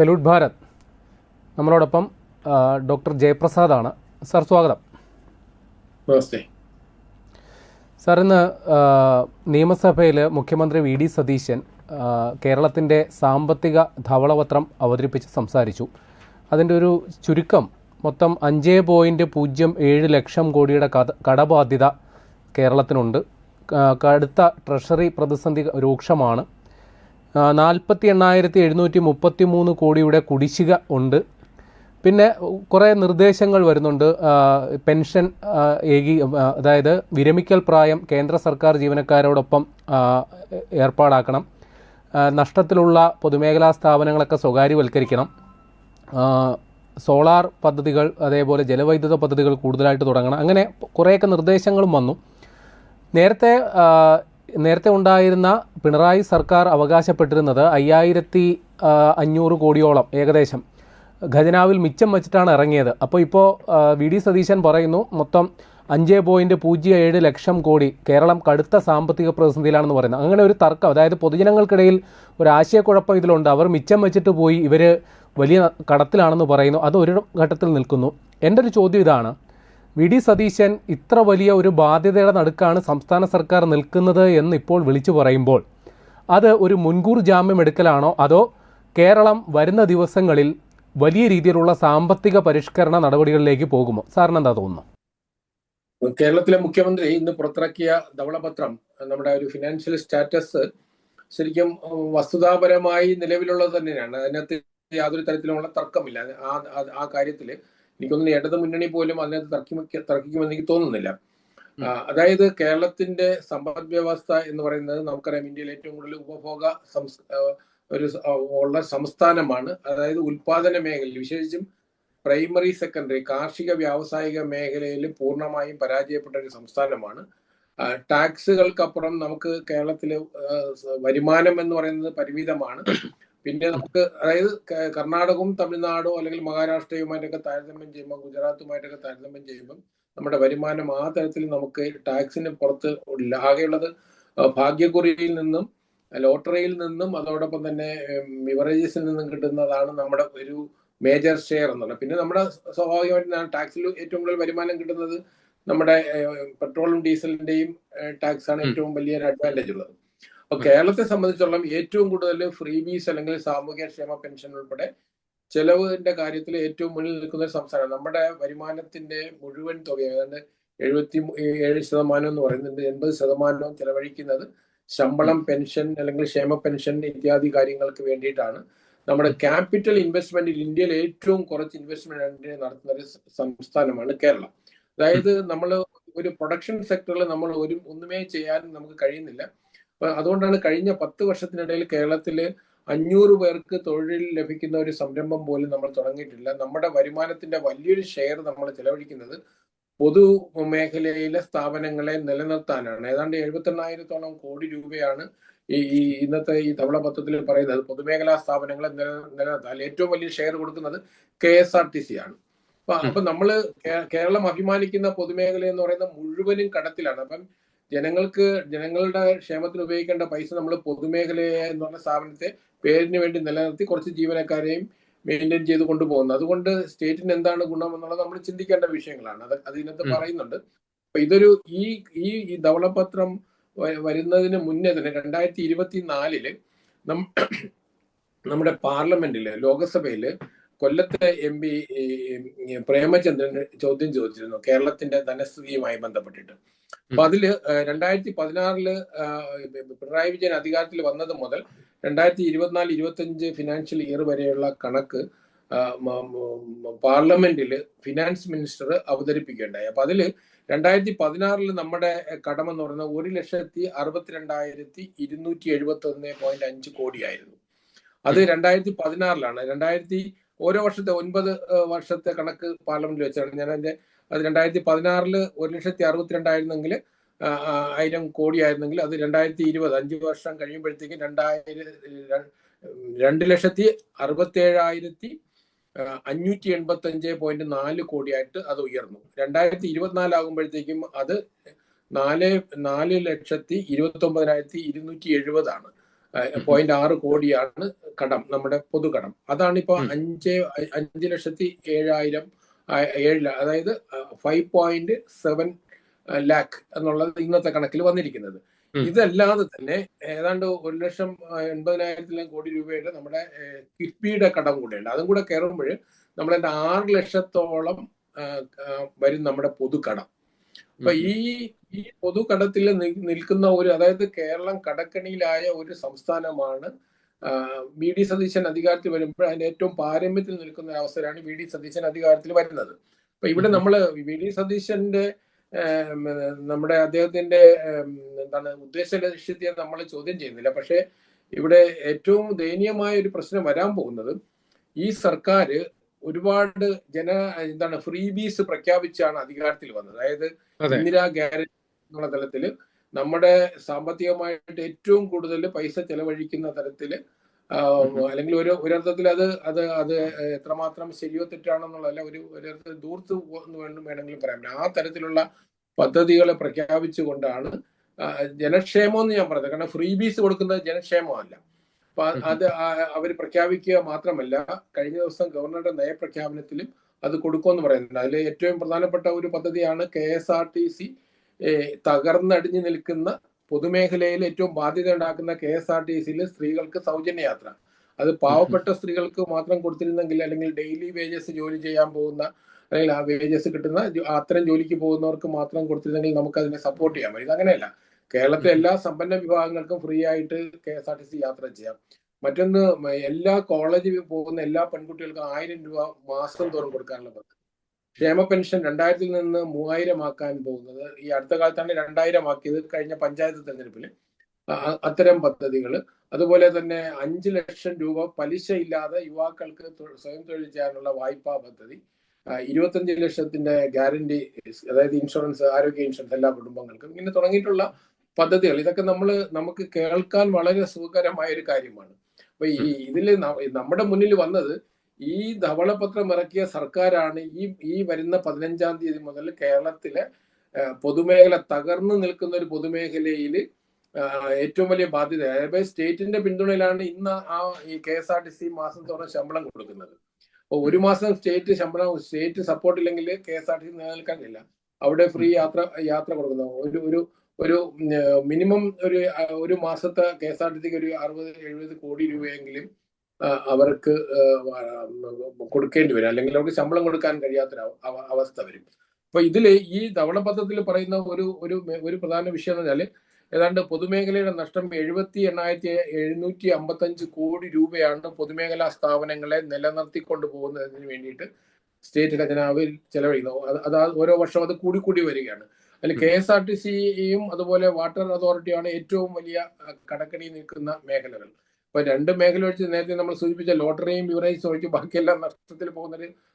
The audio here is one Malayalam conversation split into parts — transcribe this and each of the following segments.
സല്യൂട്ട് ഭാരത്. നമ്മളോടൊപ്പം ഡോക്ടർ ജയപ്രസാദാണ്. സാർ സ്വാഗതം. നമസ്തേ സാർ, ഇന്ന് നിയമസഭയിൽ മുഖ്യമന്ത്രി വി ഡി സതീശൻ കേരളത്തിൻ്റെ സാമ്പത്തിക ധവളപത്രം അവതരിപ്പിച്ച് സംസാരിച്ചു. അതിൻ്റെ ഒരു ചുരുക്കം മൊത്തം 5.07 ലക്ഷം കോടിയുടെ കടബാധ്യത കേരളത്തിനുണ്ട്. കടുത്ത ട്രഷറി പ്രതിസന്ധി രൂക്ഷമാണ്. 48,733 കോടിയുടെ കുടിശ്ശിക ഉണ്ട്. പിന്നെ കുറേ നിർദ്ദേശങ്ങൾ വരുന്നുണ്ട്. പെൻഷൻ അതായത് വിരമിക്കൽ പ്രായം കേന്ദ്ര സർക്കാർ ജീവനക്കാരോടൊപ്പം ഏർപ്പാടാക്കണം. നഷ്ടത്തിലുള്ള പൊതുമേഖലാ സ്ഥാപനങ്ങളൊക്കെ സ്വകാര്യവൽക്കരിക്കണം. സോളാർ പദ്ധതികൾ, അതേപോലെ ജലവൈദ്യുത പദ്ധതികൾ കൂടുതലായിട്ട് തുടങ്ങണം. അങ്ങനെ കുറേയൊക്കെ നിർദ്ദേശങ്ങളും വന്നു. നേരത്തെ ഉണ്ടായിരുന്ന പിണറായി സർക്കാർ അവകാശപ്പെട്ടിരുന്നത് 5,500 കോടിയോളം ഏകദേശം ഖജനാവിൽ മിച്ചം വെച്ചിട്ടാണ് ഇറങ്ങിയത്. അപ്പോൾ ഇപ്പോൾ വി ഡി സതീശൻ പറയുന്നു മൊത്തം 5.07 ലക്ഷം കോടി, കേരളം കടുത്ത സാമ്പത്തിക പ്രതിസന്ധിയിലാണെന്ന് പറയുന്നത്. അങ്ങനെ ഒരു തർക്കം, അതായത് പൊതുജനങ്ങൾക്കിടയിൽ ഒരു ആശയക്കുഴപ്പം ഇതിലുണ്ട്. അവർ മിച്ചം വെച്ചിട്ട് പോയി ഇവർ വലിയ കടത്തിലാണെന്ന് പറയുന്നു. അത് ഒരു ഘട്ടത്തിൽ നിൽക്കുന്നു. എൻ്റെ ഒരു ചോദ്യം ഇതാണ്: വി ഡി സതീശൻ ഇത്ര വലിയ ഒരു ബാധ്യതയുടെ നടുക്കാണ് സംസ്ഥാന സർക്കാർ നിൽക്കുന്നത് എന്ന് ഇപ്പോൾ വിളിച്ചു പറയുമ്പോൾ അത് ഒരു മുൻകൂർ ജാമ്യം എടുക്കലാണോ, അതോ കേരളം വരുന്ന ദിവസങ്ങളിൽ വലിയ രീതിയിലുള്ള സാമ്പത്തിക പരിഷ്കരണ നടപടികളിലേക്ക് പോകുമോ? സാറിന് എന്താ തോന്നുന്നു? കേരളത്തിലെ മുഖ്യമന്ത്രി ഇന്ന് പുറത്തിറക്കിയ ധവളപത്രം, നമ്മുടെ ഒരു ഫിനാൻഷ്യൽ സ്റ്റാറ്റസ് ശരിക്കും വസ്തുതാപരമായി നിലവിലുള്ളത് തന്നെയാണ്. അതിനകത്ത് യാതൊരു തരത്തിലുമുള്ള തർക്കമില്ല. ആ കാര്യത്തിൽ എനിക്കൊന്നും ഇടതു മുന്നണി പോലും അതിനകത്ത് തർക്കിക്കുമെന്ന് എനിക്ക് തോന്നുന്നില്ല. അതായത് കേരളത്തിന്റെ സമ്പദ് വ്യവസ്ഥ എന്ന് പറയുന്നത് നമുക്കറിയാം, ഇന്ത്യയിൽ ഏറ്റവും കൂടുതൽ ഉപഭോഗ ഉള്ള സംസ്ഥാനമാണ്. അതായത് ഉൽപാദന മേഖലയിൽ, വിശേഷിച്ചും പ്രൈമറി സെക്കൻഡറി കാർഷിക വ്യാവസായിക മേഖലയിൽ പൂർണ്ണമായും പരാജയപ്പെട്ട ഒരു സംസ്ഥാനമാണ്. ടാക്സുകൾക്കപ്പുറം നമുക്ക് കേരളത്തിലെ വരുമാനം എന്ന് പറയുന്നത് പരിമിതമാണ്. പിന്നെ നമുക്ക്, അതായത് കർണാടകവും തമിഴ്നാടും അല്ലെങ്കിൽ മഹാരാഷ്ട്രയുമായിട്ടൊക്കെ താരതമ്യം ചെയ്യുമ്പോൾ, ഗുജറാത്തുമായിട്ടൊക്കെ താരതമ്യം ചെയ്യുമ്പോൾ നമ്മുടെ വരുമാനം ആ തരത്തിൽ നമുക്ക് ടാക്സിന് പുറത്ത് ഇല്ല. ആകെയുള്ളത് ഭാഗ്യക്കുറിയിൽ നിന്നും ലോട്ടറിയിൽ നിന്നും അതോടൊപ്പം തന്നെ ബിവറേജസിൽ നിന്നും കിട്ടുന്നതാണ് നമ്മുടെ ഒരു മേജർ ഷെയർ എന്നുള്ളത്. പിന്നെ നമ്മുടെ സ്വാഭാവികമായിട്ട് ടാക്സിൽ ഏറ്റവും കൂടുതൽ വരുമാനം കിട്ടുന്നത് നമ്മുടെ പെട്രോളും ഡീസലിന്റെയും ടാക്സ് ആണ് ഏറ്റവും വലിയൊരു അഡ്വാൻറ്റേജ് ഉള്ളത്. അപ്പൊ കേരളത്തെ സംബന്ധിച്ചോളം ഏറ്റവും കൂടുതൽ ഫ്രീബീസ് അല്ലെങ്കിൽ സാമൂഹ്യക്ഷേമ പെൻഷൻ ഉൾപ്പെടെ ചെലവിന്റെ കാര്യത്തിൽ ഏറ്റവും മുന്നിൽ നിൽക്കുന്ന ഒരു സംസ്ഥാനം. നമ്മുടെ വരുമാനത്തിന്റെ മുഴുവൻ തുക ഏതാണ്ട് 77% എന്ന് പറയുന്നുണ്ട്. 80% ചെലവഴിക്കുന്നത് ശമ്പളം, പെൻഷൻ അല്ലെങ്കിൽ ക്ഷേമ പെൻഷൻ ഇത്യാദി കാര്യങ്ങൾക്ക് വേണ്ടിയിട്ടാണ്. നമ്മുടെ ക്യാപിറ്റൽ ഇൻവെസ്റ്റ്മെന്റിൽ ഇന്ത്യയിൽ ഏറ്റവും കുറച്ച് ഇൻവെസ്റ്റ്മെന്റ് നടത്തുന്ന ഒരു സംസ്ഥാനമാണ് കേരളം. അതായത് നമ്മൾ ഒരു പ്രൊഡക്ഷൻ സെക്ടറിൽ നമ്മൾ ഒന്നുമേ ചെയ്യാൻ നമുക്ക് കഴിയുന്നില്ല. അതുകൊണ്ടാണ് കഴിഞ്ഞ 10 വർഷത്തിനിടയിൽ കേരളത്തില് 500 പേർക്ക് തൊഴിൽ ലഭിക്കുന്ന ഒരു സംരംഭം പോലും നമ്മൾ തുടങ്ങിയിട്ടില്ല. നമ്മുടെ വരുമാനത്തിന്റെ വലിയൊരു ഷെയർ നമ്മൾ ചെലവഴിക്കുന്നത് പൊതു മേഖലയിലെ സ്ഥാപനങ്ങളെ നിലനിർത്താനാണ്. ഏതാണ്ട് 78,000 കോടി രൂപയാണ് ഈ ഇന്നത്തെ ഈ ധവളപത്രത്തിൽ പറയുന്നത്. പൊതുമേഖലാ സ്ഥാപനങ്ങളെ നിലനിർത്താൻ ഏറ്റവും വലിയ ഷെയർ കൊടുക്കുന്നത് KSRTC ആണ്. അപ്പൊ നമ്മള് കേരളം അഭിമാനിക്കുന്ന പൊതുമേഖല എന്ന് പറയുന്നത് മുഴുവനും കടത്തിലാണ്. അപ്പം ജനങ്ങളുടെ ക്ഷേമത്തിന് ഉപയോഗിക്കേണ്ട പൈസ നമ്മൾ പൊതുമേഖലയെ എന്ന് പറഞ്ഞ സ്ഥാപനത്തെ പേരിന് വേണ്ടി നിലനിർത്തി കുറച്ച് ജീവനക്കാരെയും മെയിൻറ്റെയിൻ ചെയ്ത് കൊണ്ടുപോകുന്നത്. അതുകൊണ്ട് സ്റ്റേറ്റിന് എന്താണ് ഗുണം എന്നുള്ളത് നമ്മൾ ചിന്തിക്കേണ്ട വിഷയങ്ങളാണ്. അത് ഇതിനകത്ത് പറയുന്നുണ്ട്. അപ്പൊ ഇതൊരു ഈ ധവളപത്രം വരുന്നതിന് മുന്നേ തന്നെ 2024 നമ്മുടെ പാർലമെന്റില്, ലോകസഭയില് കൊല്ലത്തെ MP പ്രേമചന്ദ്രൻ ചോദ്യം ചോദിച്ചിരുന്നു കേരളത്തിന്റെ ധനസ്ഥിതിയുമായി ബന്ധപ്പെട്ടിട്ട്. അപ്പൊ അതില് 2016 പിണറായി വിജയൻ അധികാരത്തിൽ വന്നത് മുതൽ 2024-25 ഫിനാൻഷ്യൽ ഇയർ വരെയുള്ള കണക്ക് പാർലമെന്റിൽ ഫിനാൻസ് മിനിസ്റ്റർ അവതരിപ്പിക്കുകയുണ്ടായി. അപ്പൊ അതില് 2016 നമ്മുടെ കടമെന്ന് പറയുന്നത് 1,62,271.5 കോടിയായിരുന്നു. അത് 2016 ഓരോ വർഷത്തെ 9 വർഷത്തെ കണക്ക് പാർലമെന്റിൽ വെച്ചാണ് ഞാൻ അത് 2016 1,62,000 1000 കോടിയായിരുന്നെങ്കിൽ അത് 2020 5 വർഷം കഴിയുമ്പോഴത്തേക്ക് 2,67,585.4 കോടിയായിട്ട് അത് ഉയർന്നു. 2024 ആകുമ്പോഴത്തേക്കും അത് 4,29,270 ആണ്. 0.6 കോടിയാണ് കടം, നമ്മുടെ പൊതുകടം. അതാണ് ഇപ്പൊ 5,07,000 അതായത് 5.7 ലാക്ക് എന്നുള്ളത് ഇന്നത്തെ കണക്കിൽ വന്നിരിക്കുന്നത്. ഇതല്ലാതെ തന്നെ ഏതാണ്ട് 1,80,000 കോടി രൂപയുടെ നമ്മുടെ കിഫ്ബിയുടെ കടം കൂടെയുണ്ട്. അതും കൂടെ കയറുമ്പോൾ നമ്മുടെ 6 ലക്ഷത്തോളം വരും നമ്മുടെ പൊതുകടം. അപ്പൊ ഈ പൊതുകടത്തിൽ നിൽക്കുന്ന അതായത് കേരളം കടക്കണിയിലായ ഒരു സംസ്ഥാനമാണ്. വി ഡി സതീശൻ അധികാരത്തിൽ വരുമ്പോൾ അതിന്റെ ഏറ്റവും പാരമ്യത്തിൽ നിൽക്കുന്ന അവസരമാണ് വി ഡി സതീശൻ അധികാരത്തിൽ വരുന്നത്. അപ്പൊ ഇവിടെ നമ്മൾ വി ഡി സതീശന്റെ നമ്മുടെ അദ്ദേഹത്തിന്റെ ഉദ്ദേശ ലക്ഷ്യത്തെ നമ്മൾ ചോദ്യം ചെയ്യുന്നില്ല. പക്ഷെ ഇവിടെ ഏറ്റവും ദയനീയമായ ഒരു പ്രശ്നം വരാൻ പോകുന്നത്, ഈ സർക്കാർ ഒരുപാട് ഫ്രീബീസ് പ്രഖ്യാപിച്ചാണ് അധികാരത്തിൽ വന്നത്. അതായത് ഇന്ദിരാ ഗ്യാരണ്ടി എന്നുള്ള തലത്തിൽ നമ്മുടെ സാമ്പത്തികമായിട്ട് ഏറ്റവും കൂടുതൽ പൈസ ചെലവഴിക്കുന്ന തരത്തിൽ, അല്ലെങ്കിൽ ഒരർത്ഥത്തിൽ അത് എത്രമാത്രം ശരിയോ തെറ്റാണെന്നുള്ളതല്ല, ഒരർത്ഥത്തിൽ ദൂർത്ത് വേണമെങ്കിലും പറയാം. ആ തരത്തിലുള്ള പദ്ധതികളെ പ്രഖ്യാപിച്ചുകൊണ്ടാണ് ജനക്ഷേമം എന്ന് ഞാൻ പറഞ്ഞത്. കാരണം ഫ്രീബീസ് കൊടുക്കുന്നത് ജനക്ഷേമമല്ല. അപ്പൊ അത് അവർ പ്രഖ്യാപിക്കുക മാത്രമല്ല, കഴിഞ്ഞ ദിവസം ഗവർണറുടെ നയപ്രഖ്യാപനത്തിലും അത് കൊടുക്കുമെന്ന് പറയുന്നുണ്ട്. അതിൽ ഏറ്റവും പ്രധാനപ്പെട്ട ഒരു പദ്ധതിയാണ് KSRTC തകർന്നടിഞ്ഞു നിൽക്കുന്ന പൊതുമേഖലയിൽ ഏറ്റവും ബാധ്യത ഉണ്ടാക്കുന്ന KSRTCയിൽ സ്ത്രീകൾക്ക് സൗജന്യ യാത്ര. അത് പാവപ്പെട്ട സ്ത്രീകൾക്ക് മാത്രം കൊടുത്തിരുന്നെങ്കിൽ, അല്ലെങ്കിൽ ഡെയിലി വേജസ് ജോലി ചെയ്യാൻ പോകുന്ന, അല്ലെങ്കിൽ ആ വേജസ് കിട്ടുന്ന അത്തരം ജോലിക്ക് പോകുന്നവർക്ക് മാത്രം കൊടുത്തിരുന്നെങ്കിൽ നമുക്ക് അതിനെ സപ്പോർട്ട് ചെയ്യാൻ പറ്റും. ഇതങ്ങനെയല്ല. കേരളത്തിലെ എല്ലാ സമ്പന്ന വിഭാഗങ്ങൾക്കും ഫ്രീ ആയിട്ട് KSRTC യാത്ര ചെയ്യാം. മറ്റൊന്ന്, എല്ലാ കോളേജിൽ പോകുന്ന എല്ലാ പെൺകുട്ടികൾക്കും 1000 രൂപ മാസം തോറും കൊടുക്കാനുള്ള പദ്ധതി. ക്ഷേമ പെൻഷൻ 2000 നിന്ന് 3000 ആക്കാൻ പോകുന്നത് ഈ അടുത്ത കാലത്താണ് 2000 ആക്കിയത്, കഴിഞ്ഞ പഞ്ചായത്ത് തെരഞ്ഞെടുപ്പിൽ. അത്തരം പദ്ധതികൾ. അതുപോലെ തന്നെ 5 ലക്ഷം രൂപ പലിശ ഇല്ലാതെ യുവാക്കൾക്ക് സ്വയം തൊഴിൽ ചെയ്യാനുള്ള വായ്പാ പദ്ധതി. 25 ലക്ഷത്തിന്റെ ഗ്യാരണ്ടി, അതായത് ഇൻഷുറൻസ്, ആരോഗ്യ ഇൻഷുറൻസ് എല്ലാ കുടുംബങ്ങൾക്കും. ഇങ്ങനെ തുടങ്ങിയിട്ടുള്ള പദ്ധതികൾ, ഇതൊക്കെ നമുക്ക് കേൾക്കാൻ വളരെ സുഖകരമായ ഒരു കാര്യമാണ്. അപ്പൊ ഇതില് നമ്മുടെ മുന്നിൽ വന്നത്, ഈ ധവളപത്രം ഇറക്കിയ സർക്കാരാണ് ഈ വരുന്ന 15-ാം തീയതി മുതൽ കേരളത്തിലെ പൊതുമേഖല തകർന്നു നിൽക്കുന്ന ഒരു പൊതുമേഖലയിൽ ഏറ്റവും വലിയ ബാധ്യത. അതായത് സ്റ്റേറ്റിന്റെ പിന്തുണയിലാണ് ഇന്ന് ഈ KSRTC മാസം തോറും ശമ്പളം കൊടുക്കുന്നത്. അപ്പൊ ഒരു മാസം സ്റ്റേറ്റ് സപ്പോർട്ട് ഇല്ലെങ്കിൽ KSRTC നിലനിൽക്കാൻ കഴിയില്ല. അവിടെ ഫ്രീ യാത്ര കൊടുക്കുന്നത് ഒരു മിനിമം ഒരു മാസത്തെ KSRTCക്ക് ഒരു 60-70 കോടി രൂപയെങ്കിലും അവർക്ക് കൊടുക്കേണ്ടി വരും, അല്ലെങ്കിൽ അവർക്ക് ശമ്പളം കൊടുക്കാൻ കഴിയാത്തൊരു അവസ്ഥ വരും. അപ്പൊ ഇതില് ഈ ധവളപത്രത്തിൽ പറയുന്ന ഒരു പ്രധാന വിഷയം എന്ന് പറഞ്ഞാൽ, ഏതാണ്ട് പൊതുമേഖലയുടെ നഷ്ടം 78,755 കോടി രൂപയാണ് പൊതുമേഖലാ സ്ഥാപനങ്ങളെ നിലനിർത്തിക്കൊണ്ടു പോകുന്നതിന് വേണ്ടിയിട്ട് സ്റ്റേറ്റ് ഖജനാവിൽ ചെലവഴിക്കുന്നത്. അത് ഓരോ വർഷം അത് കൂടി വരികയാണ്. അതിൽ KSRTCയും അതുപോലെ വാട്ടർ അതോറിറ്റിയാണ് ഏറ്റവും വലിയ കടക്കണി നിൽക്കുന്ന മേഖലകൾ. ഇപ്പൊ 2 മേഖല ഒഴിച്ച് നേരത്തെ നമ്മൾ സൂചിപ്പിച്ച ലോട്ടറിയും ബിവറേജും ഒഴിച്ച് ബാക്കിയെല്ലാം നഷ്ടത്തിൽ പോകുന്ന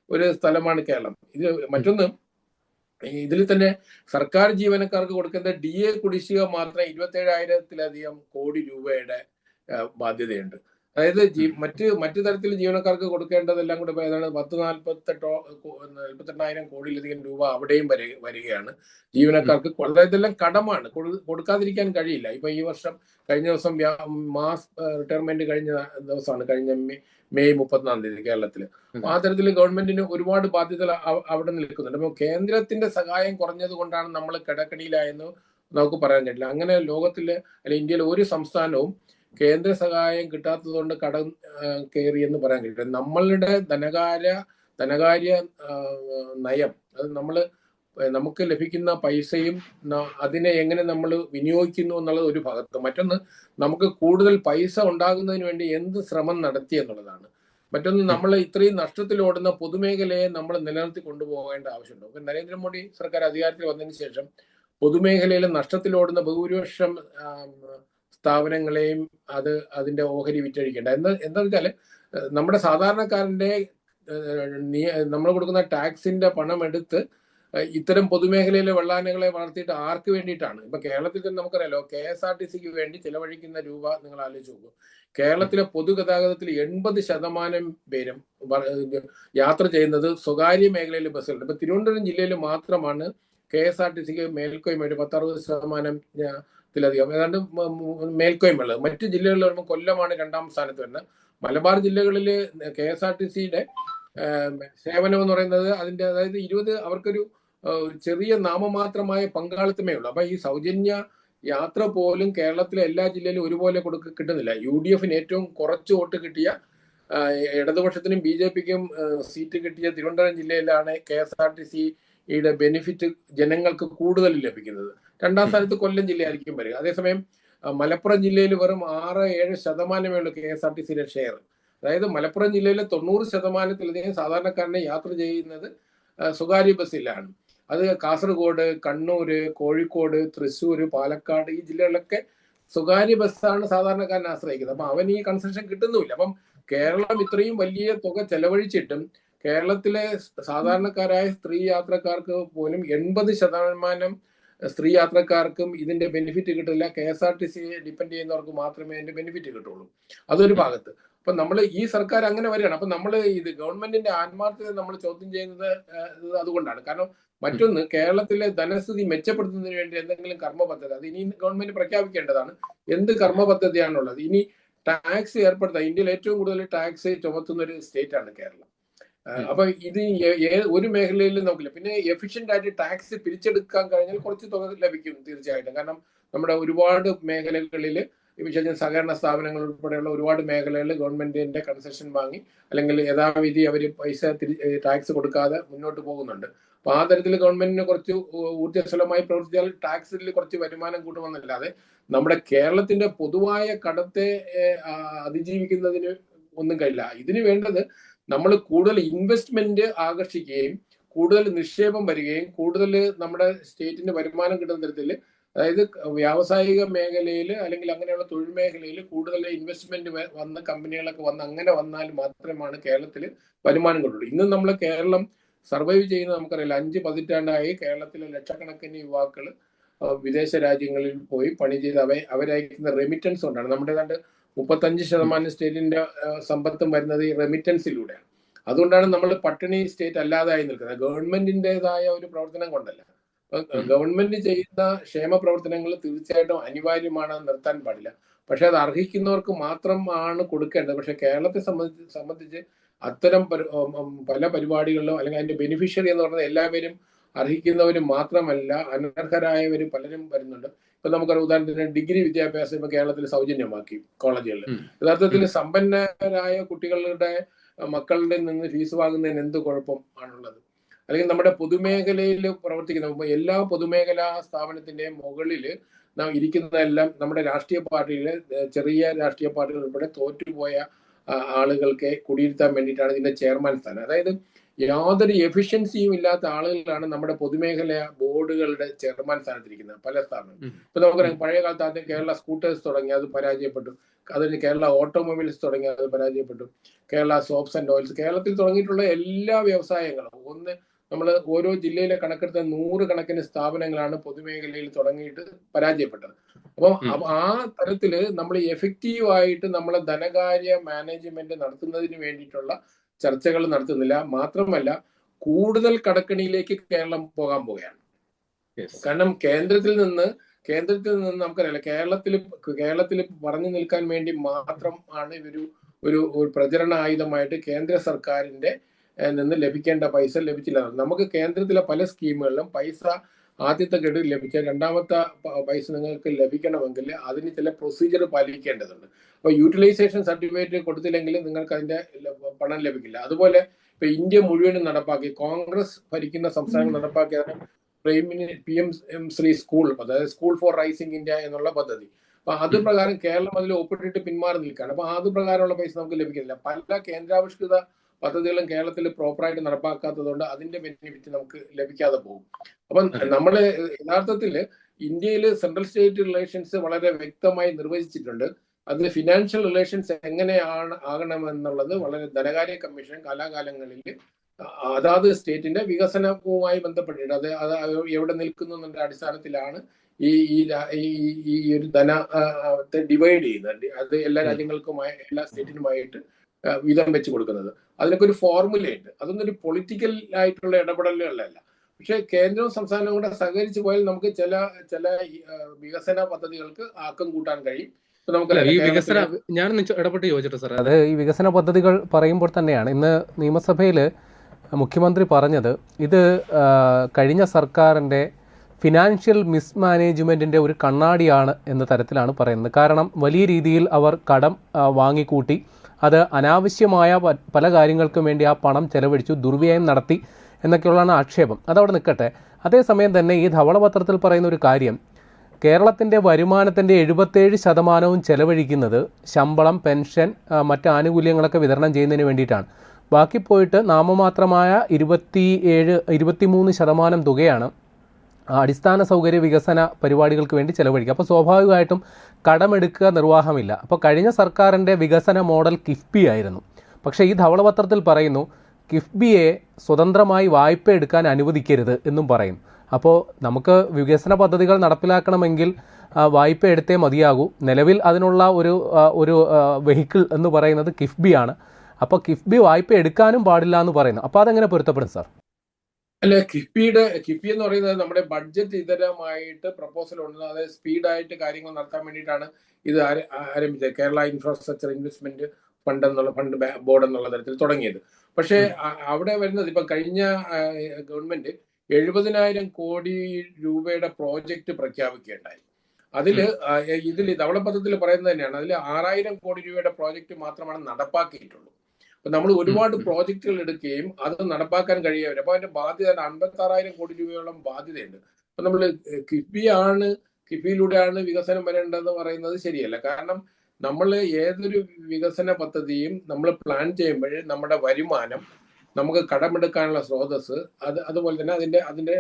ഒരു സ്ഥലമാണ് കേരളം. മറ്റൊന്ന്, ഇതിൽ തന്നെ സർക്കാർ ജീവനക്കാർക്ക് കൊടുക്കേണ്ട DA കുടിശ്ശിക മാത്രം 27,000-ലധികം കോടി രൂപയുടെ ബാധ്യതയുണ്ട്. അതായത് മറ്റു തരത്തിൽ ജീവനക്കാർക്ക് കൊടുക്കേണ്ടതെല്ലാം കൂടെ ഏതാണ് 48,000 കോടിയിലധികം രൂപ അവിടെയും വരികയാണ് ജീവനക്കാർക്ക്. ഇതെല്ലാം കടമാണ്, കൊടുക്കാതിരിക്കാൻ കഴിയില്ല. ഇപ്പൊ ഈ വർഷം കഴിഞ്ഞ ദിവസം മാസ് റിട്ടയർമെന്റ് കഴിഞ്ഞ ദിവസമാണ്, കഴിഞ്ഞ മെയ് 30-ാം തീയതി കേരളത്തില്. ആ തരത്തിൽ ഗവൺമെന്റിന് ഒരുപാട് ബാധ്യതകൾ അവിടെ നിൽക്കുന്നുണ്ട്. അപ്പൊ കേന്ദ്രത്തിന്റെ സഹായം കുറഞ്ഞത് കൊണ്ടാണ് നമ്മൾ കിടക്കണിയിലായെന്ന് നമുക്ക് പറയാൻ കഴിയില്ല. അങ്ങനെ ലോകത്തിലെ അല്ലെങ്കിൽ ഇന്ത്യയിലെ ഒരു സംസ്ഥാനവും കേന്ദ്ര സഹായം കിട്ടാത്തതുകൊണ്ട് കടം കയറി എന്ന് പറയാൻ കഴിയില്ല. നമ്മളുടെ ധനകാര്യ നയം, അത് നമുക്ക് ലഭിക്കുന്ന പൈസയും അതിനെ എങ്ങനെ നമ്മൾ വിനിയോഗിക്കുന്നു എന്നുള്ളത് ഒരു ഭാഗത്ത്. മറ്റൊന്ന്, നമുക്ക് കൂടുതൽ പൈസ ഉണ്ടാകുന്നതിന് വേണ്ടി എന്ത് ശ്രമം നടത്തി എന്നുള്ളതാണ്. മറ്റൊന്ന്, നമ്മൾ ഇത്രയും നഷ്ടത്തിലോടുന്ന പൊതുമേഖലയെ നമ്മൾ നിലനിർത്തി കൊണ്ടുപോകേണ്ട ആവശ്യമുണ്ട്. അപ്പൊ നരേന്ദ്രമോദി സർക്കാർ അധികാരത്തിൽ വന്നതിന് ശേഷം പൊതുമേഖലയിൽ നഷ്ടത്തിലോടുന്ന ബഹുഭൂരിപക്ഷം സ്ഥാപനങ്ങളെയും അതിന്റെ ഓഹരി വിറ്റഴിക്കേണ്ട. എന്താ വെച്ചാൽ, നമ്മുടെ സാധാരണക്കാരന്റെ നമ്മൾ കൊടുക്കുന്ന ടാക്സിന്റെ പണം എടുത്ത് ഇത്തരം പൊതുമേഖലയിലെ വെള്ളാനകളെ വളർത്തിയിട്ട് ആർക്ക് വേണ്ടിയിട്ടാണ്? ഇപ്പൊ കേരളത്തിൽ തന്നെ നമുക്കറിയാലോ, KSRTCക്ക് വേണ്ടി ചിലവഴിക്കുന്ന രൂപ നിങ്ങൾ ആലോചിച്ച് നോക്കൂ. കേരളത്തിലെ പൊതുഗതാഗതത്തിൽ 80% പേരും യാത്ര ചെയ്യുന്നത് സ്വകാര്യ മേഖലയിലെ ബസ്സുകളുണ്ട്. ഇപ്പൊ തിരുവനന്തപുരം ജില്ലയിൽ മാത്രമാണ് KSRTCക്ക് മേൽക്കോയ്മ 10-60% ത്തിലധികം ഏതാണ്ട് മേൽക്കോയ്മയുള്ളത്. മറ്റ് ജില്ലകളിൽ വരുമ്പോൾ കൊല്ലമാണ് 2ാം സ്ഥാനത്ത് വരുന്നത്. മലബാർ ജില്ലകളിൽ KSRTCയുടെ സേവനം എന്ന് പറയുന്നത് അതിന്റെ അതായത് 20 അവർക്കൊരു ചെറിയ നാമമാത്രമായ പങ്കാളിത്തമേ ഉള്ളൂ. അപ്പൊ ഈ സൗജന്യ യാത്ര പോലും കേരളത്തിലെ എല്ലാ ജില്ലയിലും ഒരുപോലെ കിട്ടുന്നില്ല. UDFന് ഏറ്റവും കുറച്ച് വോട്ട് കിട്ടിയ ഇടതുപക്ഷത്തിനും BJPക്കും സീറ്റ് കിട്ടിയ തിരുവനന്തപുരം ജില്ലയിലാണ് KSRTCയുടെ ബെനിഫിറ്റ് ജനങ്ങൾക്ക് കൂടുതൽ ലഭിക്കുന്നത്. 2ാം സ്ഥാനത്ത് കൊല്ലം ജില്ലയായിരിക്കും വരിക. അതേസമയം മലപ്പുറം ജില്ലയിൽ വെറും 6-7% ഉള്ളൂ KSRTCയുടെ ഷെയർ. അതായത് മലപ്പുറം ജില്ലയിലെ 90%-ലധികം സാധാരണക്കാരനെ യാത്ര ചെയ്യുന്നത് സ്വകാര്യ ബസ്സിലാണ്. അത് കാസർഗോഡ്, കണ്ണൂര്, കോഴിക്കോട്, തൃശ്ശൂർ, പാലക്കാട് ഈ ജില്ലകളിലൊക്കെ സ്വകാര്യ ബസ്സാണ് സാധാരണക്കാരനെ ആശ്രയിക്കുന്നത്. അപ്പൊ അവൻ ഈ കൺസെഷൻ കിട്ടുന്നുമില്ല. അപ്പം കേരളം ഇത്രയും വലിയ തുക ചെലവഴിച്ചിട്ടും കേരളത്തിലെ സാധാരണക്കാരായ സ്ത്രീ യാത്രക്കാർക്ക് പോലും 80% സ്ത്രീ യാത്രക്കാർക്കും ഇതിന്റെ ബെനിഫിറ്റ് കിട്ടില്ല. KSRTCയെ ഡിപ്പെൻഡ് ചെയ്യുന്നവർക്ക് മാത്രമേ ഇതിന്റെ ബെനിഫിറ്റ് കിട്ടുള്ളൂ. അതൊരു ഭാഗത്ത്. അപ്പൊ നമ്മൾ ഈ സർക്കാർ അങ്ങനെ വരികയാണ്. അപ്പൊ നമ്മൾ ഇത് ഗവൺമെന്റിന്റെ ആത്മാർത്ഥത നമ്മൾ ചോദ്യം ചെയ്യുന്നത് അതുകൊണ്ടാണ്. കാരണം മറ്റൊന്ന്, കേരളത്തിലെ ധനസ്ഥിതി മെച്ചപ്പെടുത്തുന്നതിന് വേണ്ടി എന്തെങ്കിലും കർമ്മ പദ്ധതി അത് ഇനി ഗവൺമെന്റ് പ്രഖ്യാപിക്കേണ്ടതാണ്. എന്ത് കർമ്മ പദ്ധതിയാണുള്ളത്? ഇനി ടാക്സ് ഏർപ്പെടുത്താം. ഇന്ത്യയിൽ ഏറ്റവും കൂടുതൽ ടാക്സ് ചുമത്തുന്ന ഒരു സ്റ്റേറ്റ് ആണ് കേരളം. അപ്പൊ ഇത് ഒരു മേഖലയിലും നോക്കില്ല. പിന്നെ എഫിഷ്യന്റ് ആയിട്ട് ടാക്സ് പിരിച്ചെടുക്കാൻ കഴിഞ്ഞാൽ കുറച്ച് തുക ലഭിക്കും തീർച്ചയായിട്ടും. കാരണം നമ്മുടെ ഒരുപാട് മേഖലകളിൽ വിശേഷം സഹകരണ സ്ഥാപനങ്ങൾ ഉൾപ്പെടെയുള്ള ഒരുപാട് മേഖലകളിൽ ഗവൺമെന്റിന്റെ കൺസെഷൻ വാങ്ങി അല്ലെങ്കിൽ യഥാവിധി അവർ പൈസ ടാക്സ് കൊടുക്കാതെ മുന്നോട്ട് പോകുന്നുണ്ട്. അപ്പൊ ആ തരത്തിൽ ഗവൺമെന്റിന് കുറച്ച് ഊർജ്ജസ്വലമായി പ്രവർത്തിച്ചാൽ ടാക്സിൽ കുറച്ച് വരുമാനം കൂടുമെന്നല്ലാതെ നമ്മുടെ കേരളത്തിന്റെ പൊതുവായ കടത്തെ അതിജീവിക്കുന്നതിന് ഒന്നും കഴിയില്ല. ഇതിന് വേണ്ടത് നമ്മൾ കൂടുതൽ ഇൻവെസ്റ്റ്മെന്റ് ആകർഷിക്കുകയും കൂടുതൽ നിക്ഷേപം വരികയും കൂടുതൽ നമ്മുടെ സ്റ്റേറ്റിന് വരുമാനം കിട്ടുന്ന തരത്തിൽ, അതായത് വ്യാവസായിക മേഖലയിൽ അല്ലെങ്കിൽ അങ്ങനെയുള്ള തൊഴിൽ മേഖലയിൽ കൂടുതൽ ഇൻവെസ്റ്റ്മെന്റ് വന്ന കമ്പനികളൊക്കെ അങ്ങനെ വന്നാൽ മാത്രമാണ് കേരളത്തിൽ വരുമാനം കിട്ടുള്ളൂ. ഇന്നും നമ്മൾ കേരളം സർവൈവ് ചെയ്യുന്നത് നമുക്കറിയില്ല. 5 പതിറ്റാണ്ടായി കേരളത്തിലെ ലക്ഷക്കണക്കിന് യുവാക്കൾ വിദേശ രാജ്യങ്ങളിൽ പോയി പണി ചെയ്ത് അവരയക്കുന്ന റെമിറ്റൻസ് കൊണ്ടാണ്. നമ്മുടെ ഏതാണ്ട് 35% സ്റ്റേറ്റിന്റെ സമ്പത്തും വരുന്നത് ഈ റെമിറ്റൻസിലൂടെയാണ്. അതുകൊണ്ടാണ് നമ്മൾ പട്ടിണി സ്റ്റേറ്റ് അല്ലാതായി നിൽക്കുന്നത്. ഗവൺമെന്റിൻ്റെതായ ഒരു പ്രവർത്തനം കൊണ്ടല്ല. ഗവൺമെന്റ് ചെയ്യുന്ന ക്ഷേമ പ്രവർത്തനങ്ങൾ തീർച്ചയായിട്ടും അനിവാര്യമാണ്, നിർത്താൻ പാടില്ല. പക്ഷെ അത് അർഹിക്കുന്നവർക്ക് മാത്രമാണ് കൊടുക്കേണ്ടത്. പക്ഷെ കേരളത്തെ സംബന്ധിച്ച് അത്തരം പല പരിപാടികളിലും അല്ലെങ്കിൽ അതിന്റെ ബെനിഫിഷ്യറി എന്ന് പറയുന്നത് എല്ലാവരും അർഹിക്കുന്നവരും മാത്രമല്ല, അനർഹരായവർ പലരും വരുന്നുണ്ട്. ഇപ്പൊ നമുക്കൊരു ഉദാഹരണത്തിന് ഡിഗ്രി വിദ്യാഭ്യാസം ഇപ്പൊ കേരളത്തിൽ സൗജന്യമാക്കി കോളേജുകളിൽ. യഥാർത്ഥത്തിൽ സമ്പന്നരായ കുട്ടികളുടെ മക്കളുടെ നിന്ന് ഫീസ് വാങ്ങുന്നതിന് എന്ത് കുഴപ്പം ആണുള്ളത്? അല്ലെങ്കിൽ നമ്മുടെ പൊതുമേഖലയിൽ പ്രവർത്തിക്കുന്ന എല്ലാ പൊതുമേഖലാ സ്ഥാപനത്തിന്റെയും മുകളിൽ നാം ഇരിക്കുന്നതെല്ലാം നമ്മുടെ രാഷ്ട്രീയ പാർട്ടിയിലെ ചെറിയ രാഷ്ട്രീയ പാർട്ടികൾ ഉൾപ്പെടെ തോറ്റുപോയ ആളുകൾക്ക് കുടിയിരുത്താൻ വേണ്ടിയിട്ടാണ് ഇതിന്റെ ചെയർമാൻ സ്ഥാനം. അതായത് യാതൊരു എഫിഷ്യൻസിയും ഇല്ലാത്ത ആളുകളാണ് നമ്മുടെ പൊതുമേഖല ബോർഡുകളുടെ ചെയർമാൻ സ്ഥാനത്തിരിക്കുന്നത് പല സ്ഥാപനങ്ങളും. ഇപ്പൊ നമുക്കറിയാം, പഴയ കാലത്ത് ആദ്യം കേരള സ്കൂട്ടേഴ്സ് തുടങ്ങി, അത് പരാജയപ്പെട്ടു. അതിന് കേരള ഓട്ടോമൊബൈൽസ് തുടങ്ങി, അത് പരാജയപ്പെട്ടു. കേരള സോപ്സ് ആൻഡ് ഓയിൽസ്, കേരളത്തിൽ തുടങ്ങിയിട്ടുള്ള എല്ലാ വ്യവസായങ്ങളും നമ്മൾ ഓരോ ജില്ലയിലെ കണക്കെടുത്ത 100 കണക്കിന് സ്ഥാപനങ്ങളാണ് പൊതുമേഖലയിൽ തുടങ്ങിയിട്ട് പരാജയപ്പെട്ടത്. അപ്പം ആ തരത്തില് നമ്മൾ എഫക്റ്റീവായിട്ട് നമ്മളെ ധനകാര്യ മാനേജ്മെന്റ് നടത്തുന്നതിന് വേണ്ടിയിട്ടുള്ള ചർച്ചകൾ നടത്തുന്നില്ല. മാത്രമല്ല, കൂടുതൽ കടക്കണിയിലേക്ക് കേരളം പോകാൻ പോവുകയാണ്. കാരണം കേന്ദ്രത്തിൽ നിന്ന് നമുക്കറിയാം, കേരളത്തിൽ പറഞ്ഞു നിൽക്കാൻ വേണ്ടി മാത്രം ആണ് ഒരു പ്രചരണ ആയുധമായിട്ട് കേന്ദ്ര സർക്കാരിന്റെ നിന്ന് ലഭിക്കേണ്ട പൈസ ലഭിച്ചില്ല. നമുക്ക് കേന്ദ്രത്തിലെ പല സ്കീമുകളിലും പൈസ ആദ്യത്തെ ഗഡുവിൽ ലഭിച്ചാൽ രണ്ടാമത്തെ പൈസ നിങ്ങൾക്ക് ലഭിക്കണമെങ്കിൽ അതിന് ചില പ്രൊസീജിയർ പാലിക്കേണ്ടതുണ്ട്. അപ്പൊ യൂട്ടിലൈസേഷൻ സർട്ടിഫിക്കറ്റ് കൊടുത്തില്ലെങ്കിൽ നിങ്ങൾക്ക് അതിന്റെ പണം ലഭിക്കില്ല. അതുപോലെ ഇപ്പൊ ഇന്ത്യ മുഴുവനും നടപ്പാക്കി, കോൺഗ്രസ് ഭരിക്കുന്ന സംസ്ഥാനങ്ങൾ നടപ്പാക്കിയതാണ് PM ശ്രീ സ്കൂൾ, അതായത് സ്കൂൾ ഫോർ റൈസിംഗ് ഇന്ത്യ എന്നുള്ള പദ്ധതി. അപ്പൊ അത് പ്രകാരം കേരളം അതിൽ ഒപ്പിട്ടിട്ട് പിന്മാറി നിൽക്കുകയാണ്. അപ്പൊ അത് പ്രകാരമുള്ള പൈസ നമുക്ക് ലഭിക്കുന്നില്ല. പല കേന്ദ്രാവിഷ്കൃത പദ്ധതികളും കേരളത്തിൽ പ്രോപ്പറായിട്ട് നടപ്പാക്കാത്തതുകൊണ്ട് അതിന്റെ ബെനിഫിറ്റ് നമുക്ക് ലഭിക്കാതെ പോകും. അപ്പം നമ്മള് യഥാർത്ഥത്തിൽ ഇന്ത്യയിൽ സെൻട്രൽ സ്റ്റേറ്റ് റിലേഷൻസ് വളരെ വ്യക്തമായി നിർവചിച്ചിട്ടുണ്ട്. അത് ഫിനാൻഷ്യൽ റിലേഷൻസ് എങ്ങനെയാണ് ആകണമെന്നുള്ളത് വളരെ ധനകാര്യ കമ്മീഷൻ കാലാകാലങ്ങളിൽ അതാത് സ്റ്റേറ്റിന്റെ വികസനവുമായി ബന്ധപ്പെട്ടിട്ട് അത് എവിടെ നിൽക്കുന്നു എന്നതിന്റെ അടിസ്ഥാനത്തിലാണ് ഈ ഒരു ധനത്തെ ഡിവൈഡ് ചെയ്യുന്നത്. അത് എല്ലാ രാജ്യങ്ങൾക്കുമായി എല്ലാ സ്റ്റേറ്റിനുമായിട്ട് വീതം വെച്ച് കൊടുക്കുന്നത്. അതിനൊക്കെ ഒരു ഫോർമുലയുണ്ട്. അതൊന്നും ഒരു പൊളിറ്റിക്കൽ ആയിട്ടുള്ള ഇടപെടലുകളല്ല. പക്ഷെ കേന്ദ്രവും സംസ്ഥാനവും കൂടെ സഹകരിച്ച് പോയാൽ നമുക്ക് ചില ചില വികസന പദ്ധതികൾക്ക് ആക്കം കൂട്ടാൻ കഴിയും. ഇപ്പൊ അല്ല, ഈ നമുക്കറിയാം വികസന കേരളത്തിലെ ഞാനൊന്ന് ഇടപെട്ട് ചോദിച്ചിട്ട് സാറേ, അത് ഈ വികസന പദ്ധതികൾ പറയുമ്പോൾ തന്നെയാണ് ഇന്ന് നിയമസഭയിൽ മുഖ്യമന്ത്രി പറഞ്ഞത് ഇത് കഴിഞ്ഞ സർക്കാരിൻ്റെ ഫിനാൻഷ്യൽ മിസ്മാനേജ്മെൻറ്റിൻ്റെ ഒരു കണ്ണാടിയാണ് എന്ന തരത്തിലാണ് പറയുന്നത്. കാരണം വലിയ രീതിയിൽ അവർ കടം വാങ്ങിക്കൂട്ടി, അത് അനാവശ്യമായ പല കാര്യങ്ങൾക്കും വേണ്ടി ആ പണം ചെലവഴിച്ചു, ദുർവ്യയം നടത്തി എന്നൊക്കെയുള്ളതാണ് ആക്ഷേപം. അതവിടെ നിൽക്കട്ടെ. അതേസമയം തന്നെ ഈ ധവളപത്രത്തിൽ പറയുന്ന ഒരു കാര്യം, കേരളത്തിൻ്റെ വരുമാനത്തിൻ്റെ 77% ചെലവഴിക്കുന്നത് ശമ്പളം, പെൻഷൻ, മറ്റ് ആനുകൂല്യങ്ങളൊക്കെ വിതരണം ചെയ്യുന്നതിന് വേണ്ടിയിട്ടാണ്. ബാക്കി പോയിട്ട് നാമമാത്രമായ 23% തുകയാണ് അടിസ്ഥാന സൗകര്യ വികസന പരിപാടികൾക്ക് വേണ്ടി ചെലവഴിക്കുക. അപ്പോൾ സ്വാഭാവികമായിട്ടും കടമെടുക്കുക നിർവാഹമില്ല. അപ്പോൾ കഴിഞ്ഞ സർക്കാരിൻ്റെ വികസന മോഡൽ കിഫ്ബി ആയിരുന്നു. പക്ഷേ ഈ ധവളപത്രത്തിൽ പറയുന്നു കിഫ്ബിയെ സ്വതന്ത്രമായി വായ്പ എടുക്കാൻ അനുവദിക്കരുത് എന്നും പറയും. അപ്പോൾ നമുക്ക് വികസന പദ്ധതികൾ നടപ്പിലാക്കണമെങ്കിൽ വായ്പ എടുത്തേ മതിയാകൂ. നിലവിൽ അതിനുള്ള ഒരു വെഹിക്കിൾ എന്ന് പറയുന്നത് കിഫ്ബിയാണ്. അപ്പോൾ കിഫ്ബി വായ്പ എടുക്കാനും പാടില്ല എന്ന് പറയുന്നു. അപ്പോൾ അതെങ്ങനെ പൊരുത്തപ്പെടും സാർ? അല്ല, കിഫ്ബി എന്ന് പറയുന്നത് നമ്മുടെ ബഡ്ജറ്റ് ഇതരമായിട്ട് പ്രപ്പോസൽ ഉണ്ട്. അതായത് സ്പീഡായിട്ട് കാര്യങ്ങൾ നടത്താൻ വേണ്ടിയിട്ടാണ് ഇത് ആരംഭിച്ചത്. Kerala infrastructure investment fund board എന്നുള്ള തരത്തിൽ തുടങ്ങിയത്. പക്ഷേ അവിടെ വരുന്നത് ഇപ്പം കഴിഞ്ഞ ഗവൺമെന്റ് 70,000 കോടി രൂപയുടെ പ്രോജക്റ്റ് പ്രഖ്യാപിക്കുകയുണ്ടായി. ഇതിൽ ധവളപത്രത്തിൽ പറയുന്നത് തന്നെയാണ്, അതിൽ 6,000 കോടി രൂപയുടെ പ്രോജക്റ്റ് മാത്രമാണ് നടപ്പാക്കിയിട്ടുള്ളൂ. അപ്പൊ നമ്മൾ ഒരുപാട് പ്രോജക്റ്റുകൾ എടുക്കുകയും അത് നടപ്പാക്കാൻ കഴിയാവില്ല. അപ്പൊ അതിന്റെ ബാധ്യത 56,000 കോടി രൂപയോളം ബാധ്യതയുണ്ട്. അപ്പൊ നമ്മൾ കിഫ്ബിയിലൂടെയാണ് വികസനം വരേണ്ടതെന്ന് പറയുന്നത് ശരിയല്ല. കാരണം നമ്മൾ ഏതൊരു വികസന പദ്ധതിയും നമ്മൾ പ്ലാൻ ചെയ്യുമ്പോൾ നമ്മുടെ വരുമാനം, നമുക്ക് കടമെടുക്കാനുള്ള സ്രോതസ്, അതുപോലെ തന്നെ അതിന്റെ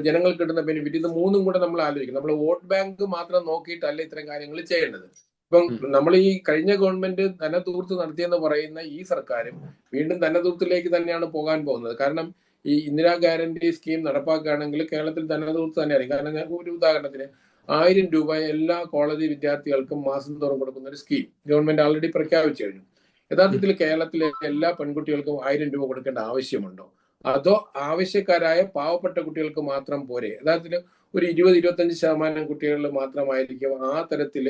ജനങ്ങൾക്ക് കിട്ടുന്ന ബെനിഫിറ്റ്, ഇത് മൂന്നും കൂടെ നമ്മൾ ആലോചിക്കും. നമ്മൾ വോട്ട് ബാങ്ക് മാത്രം നോക്കിയിട്ടല്ല ഇത്തരം കാര്യങ്ങൾ ചെയ്യേണ്ടത്. ഇപ്പം നമ്മൾ ഈ കഴിഞ്ഞ ഗവൺമെന്റ് ധനധൂർത്ത് നടത്തിയെന്ന് പറയുന്ന ഈ സർക്കാരും വീണ്ടും ധനധൂർത്തിലേക്ക് തന്നെയാണ് പോകാൻ പോകുന്നത്. കാരണം ഈ ഇന്ദിരാ ഗ്യാരണ്ടി സ്കീം നടപ്പാക്കുകയാണെങ്കിൽ കേരളത്തിൽ ധനധൂർത്ത് തന്നെയായിരിക്കും. കാരണം ഒരു ഉദാഹരണത്തിന് 1000 രൂപ എല്ലാ കോളേജ് വിദ്യാർത്ഥികൾക്കും മാസം തോറും കൊടുക്കുന്ന ഒരു സ്കീം ഗവൺമെന്റ് ആൾറെഡി പ്രഖ്യാപിച്ചു കഴിഞ്ഞു. യഥാർത്ഥത്തിൽ കേരളത്തിലെ എല്ലാ പെൺകുട്ടികൾക്കും 1000 രൂപ കൊടുക്കേണ്ട ആവശ്യമുണ്ടോ? അതോ ആവശ്യക്കാരായ പാവപ്പെട്ട കുട്ടികൾക്ക് മാത്രം പോരെ? യഥാർത്ഥത്തിൽ ഒരു 20-25% കുട്ടികളിൽ മാത്രമായിരിക്കും ആ തരത്തിൽ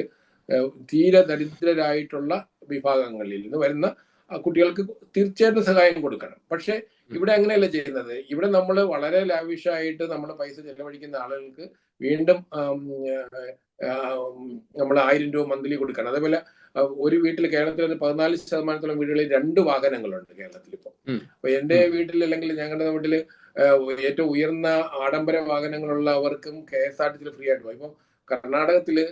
തീരെ ദരിദ്രരായിട്ടുള്ള വിഭാഗങ്ങളിൽ നിന്ന് വരുന്ന കുട്ടികൾക്ക് തീർച്ചയായിട്ടും സഹായം കൊടുക്കണം. പക്ഷെ ഇവിടെ അങ്ങനെയല്ല ചെയ്യുന്നത്. ഇവിടെ നമ്മൾ വളരെ ലാവിഷായിട്ട് നമ്മൾ പൈസ ചെലവഴിക്കുന്ന ആളുകൾക്ക് വീണ്ടും നമ്മൾ 1000 രൂപ മന്ത്ലി കൊടുക്കണം. അതേപോലെ ഒരു വീട്ടിൽ കേരളത്തിൽ 14% വീടുകളിൽ 2 വാഹനങ്ങളുണ്ട് കേരളത്തിൽ ഇപ്പോൾ. അപ്പൊ എന്റെ വീട്ടിൽ അല്ലെങ്കിൽ ഞങ്ങളുടെ വീട്ടിൽ ഏറ്റവും ഉയർന്ന ആഡംബര വാഹനങ്ങളുള്ളവർക്കും KSRTC ഫ്രീ ആയിട്ട് പോകും. ഇപ്പൊ കർണാടകത്തില്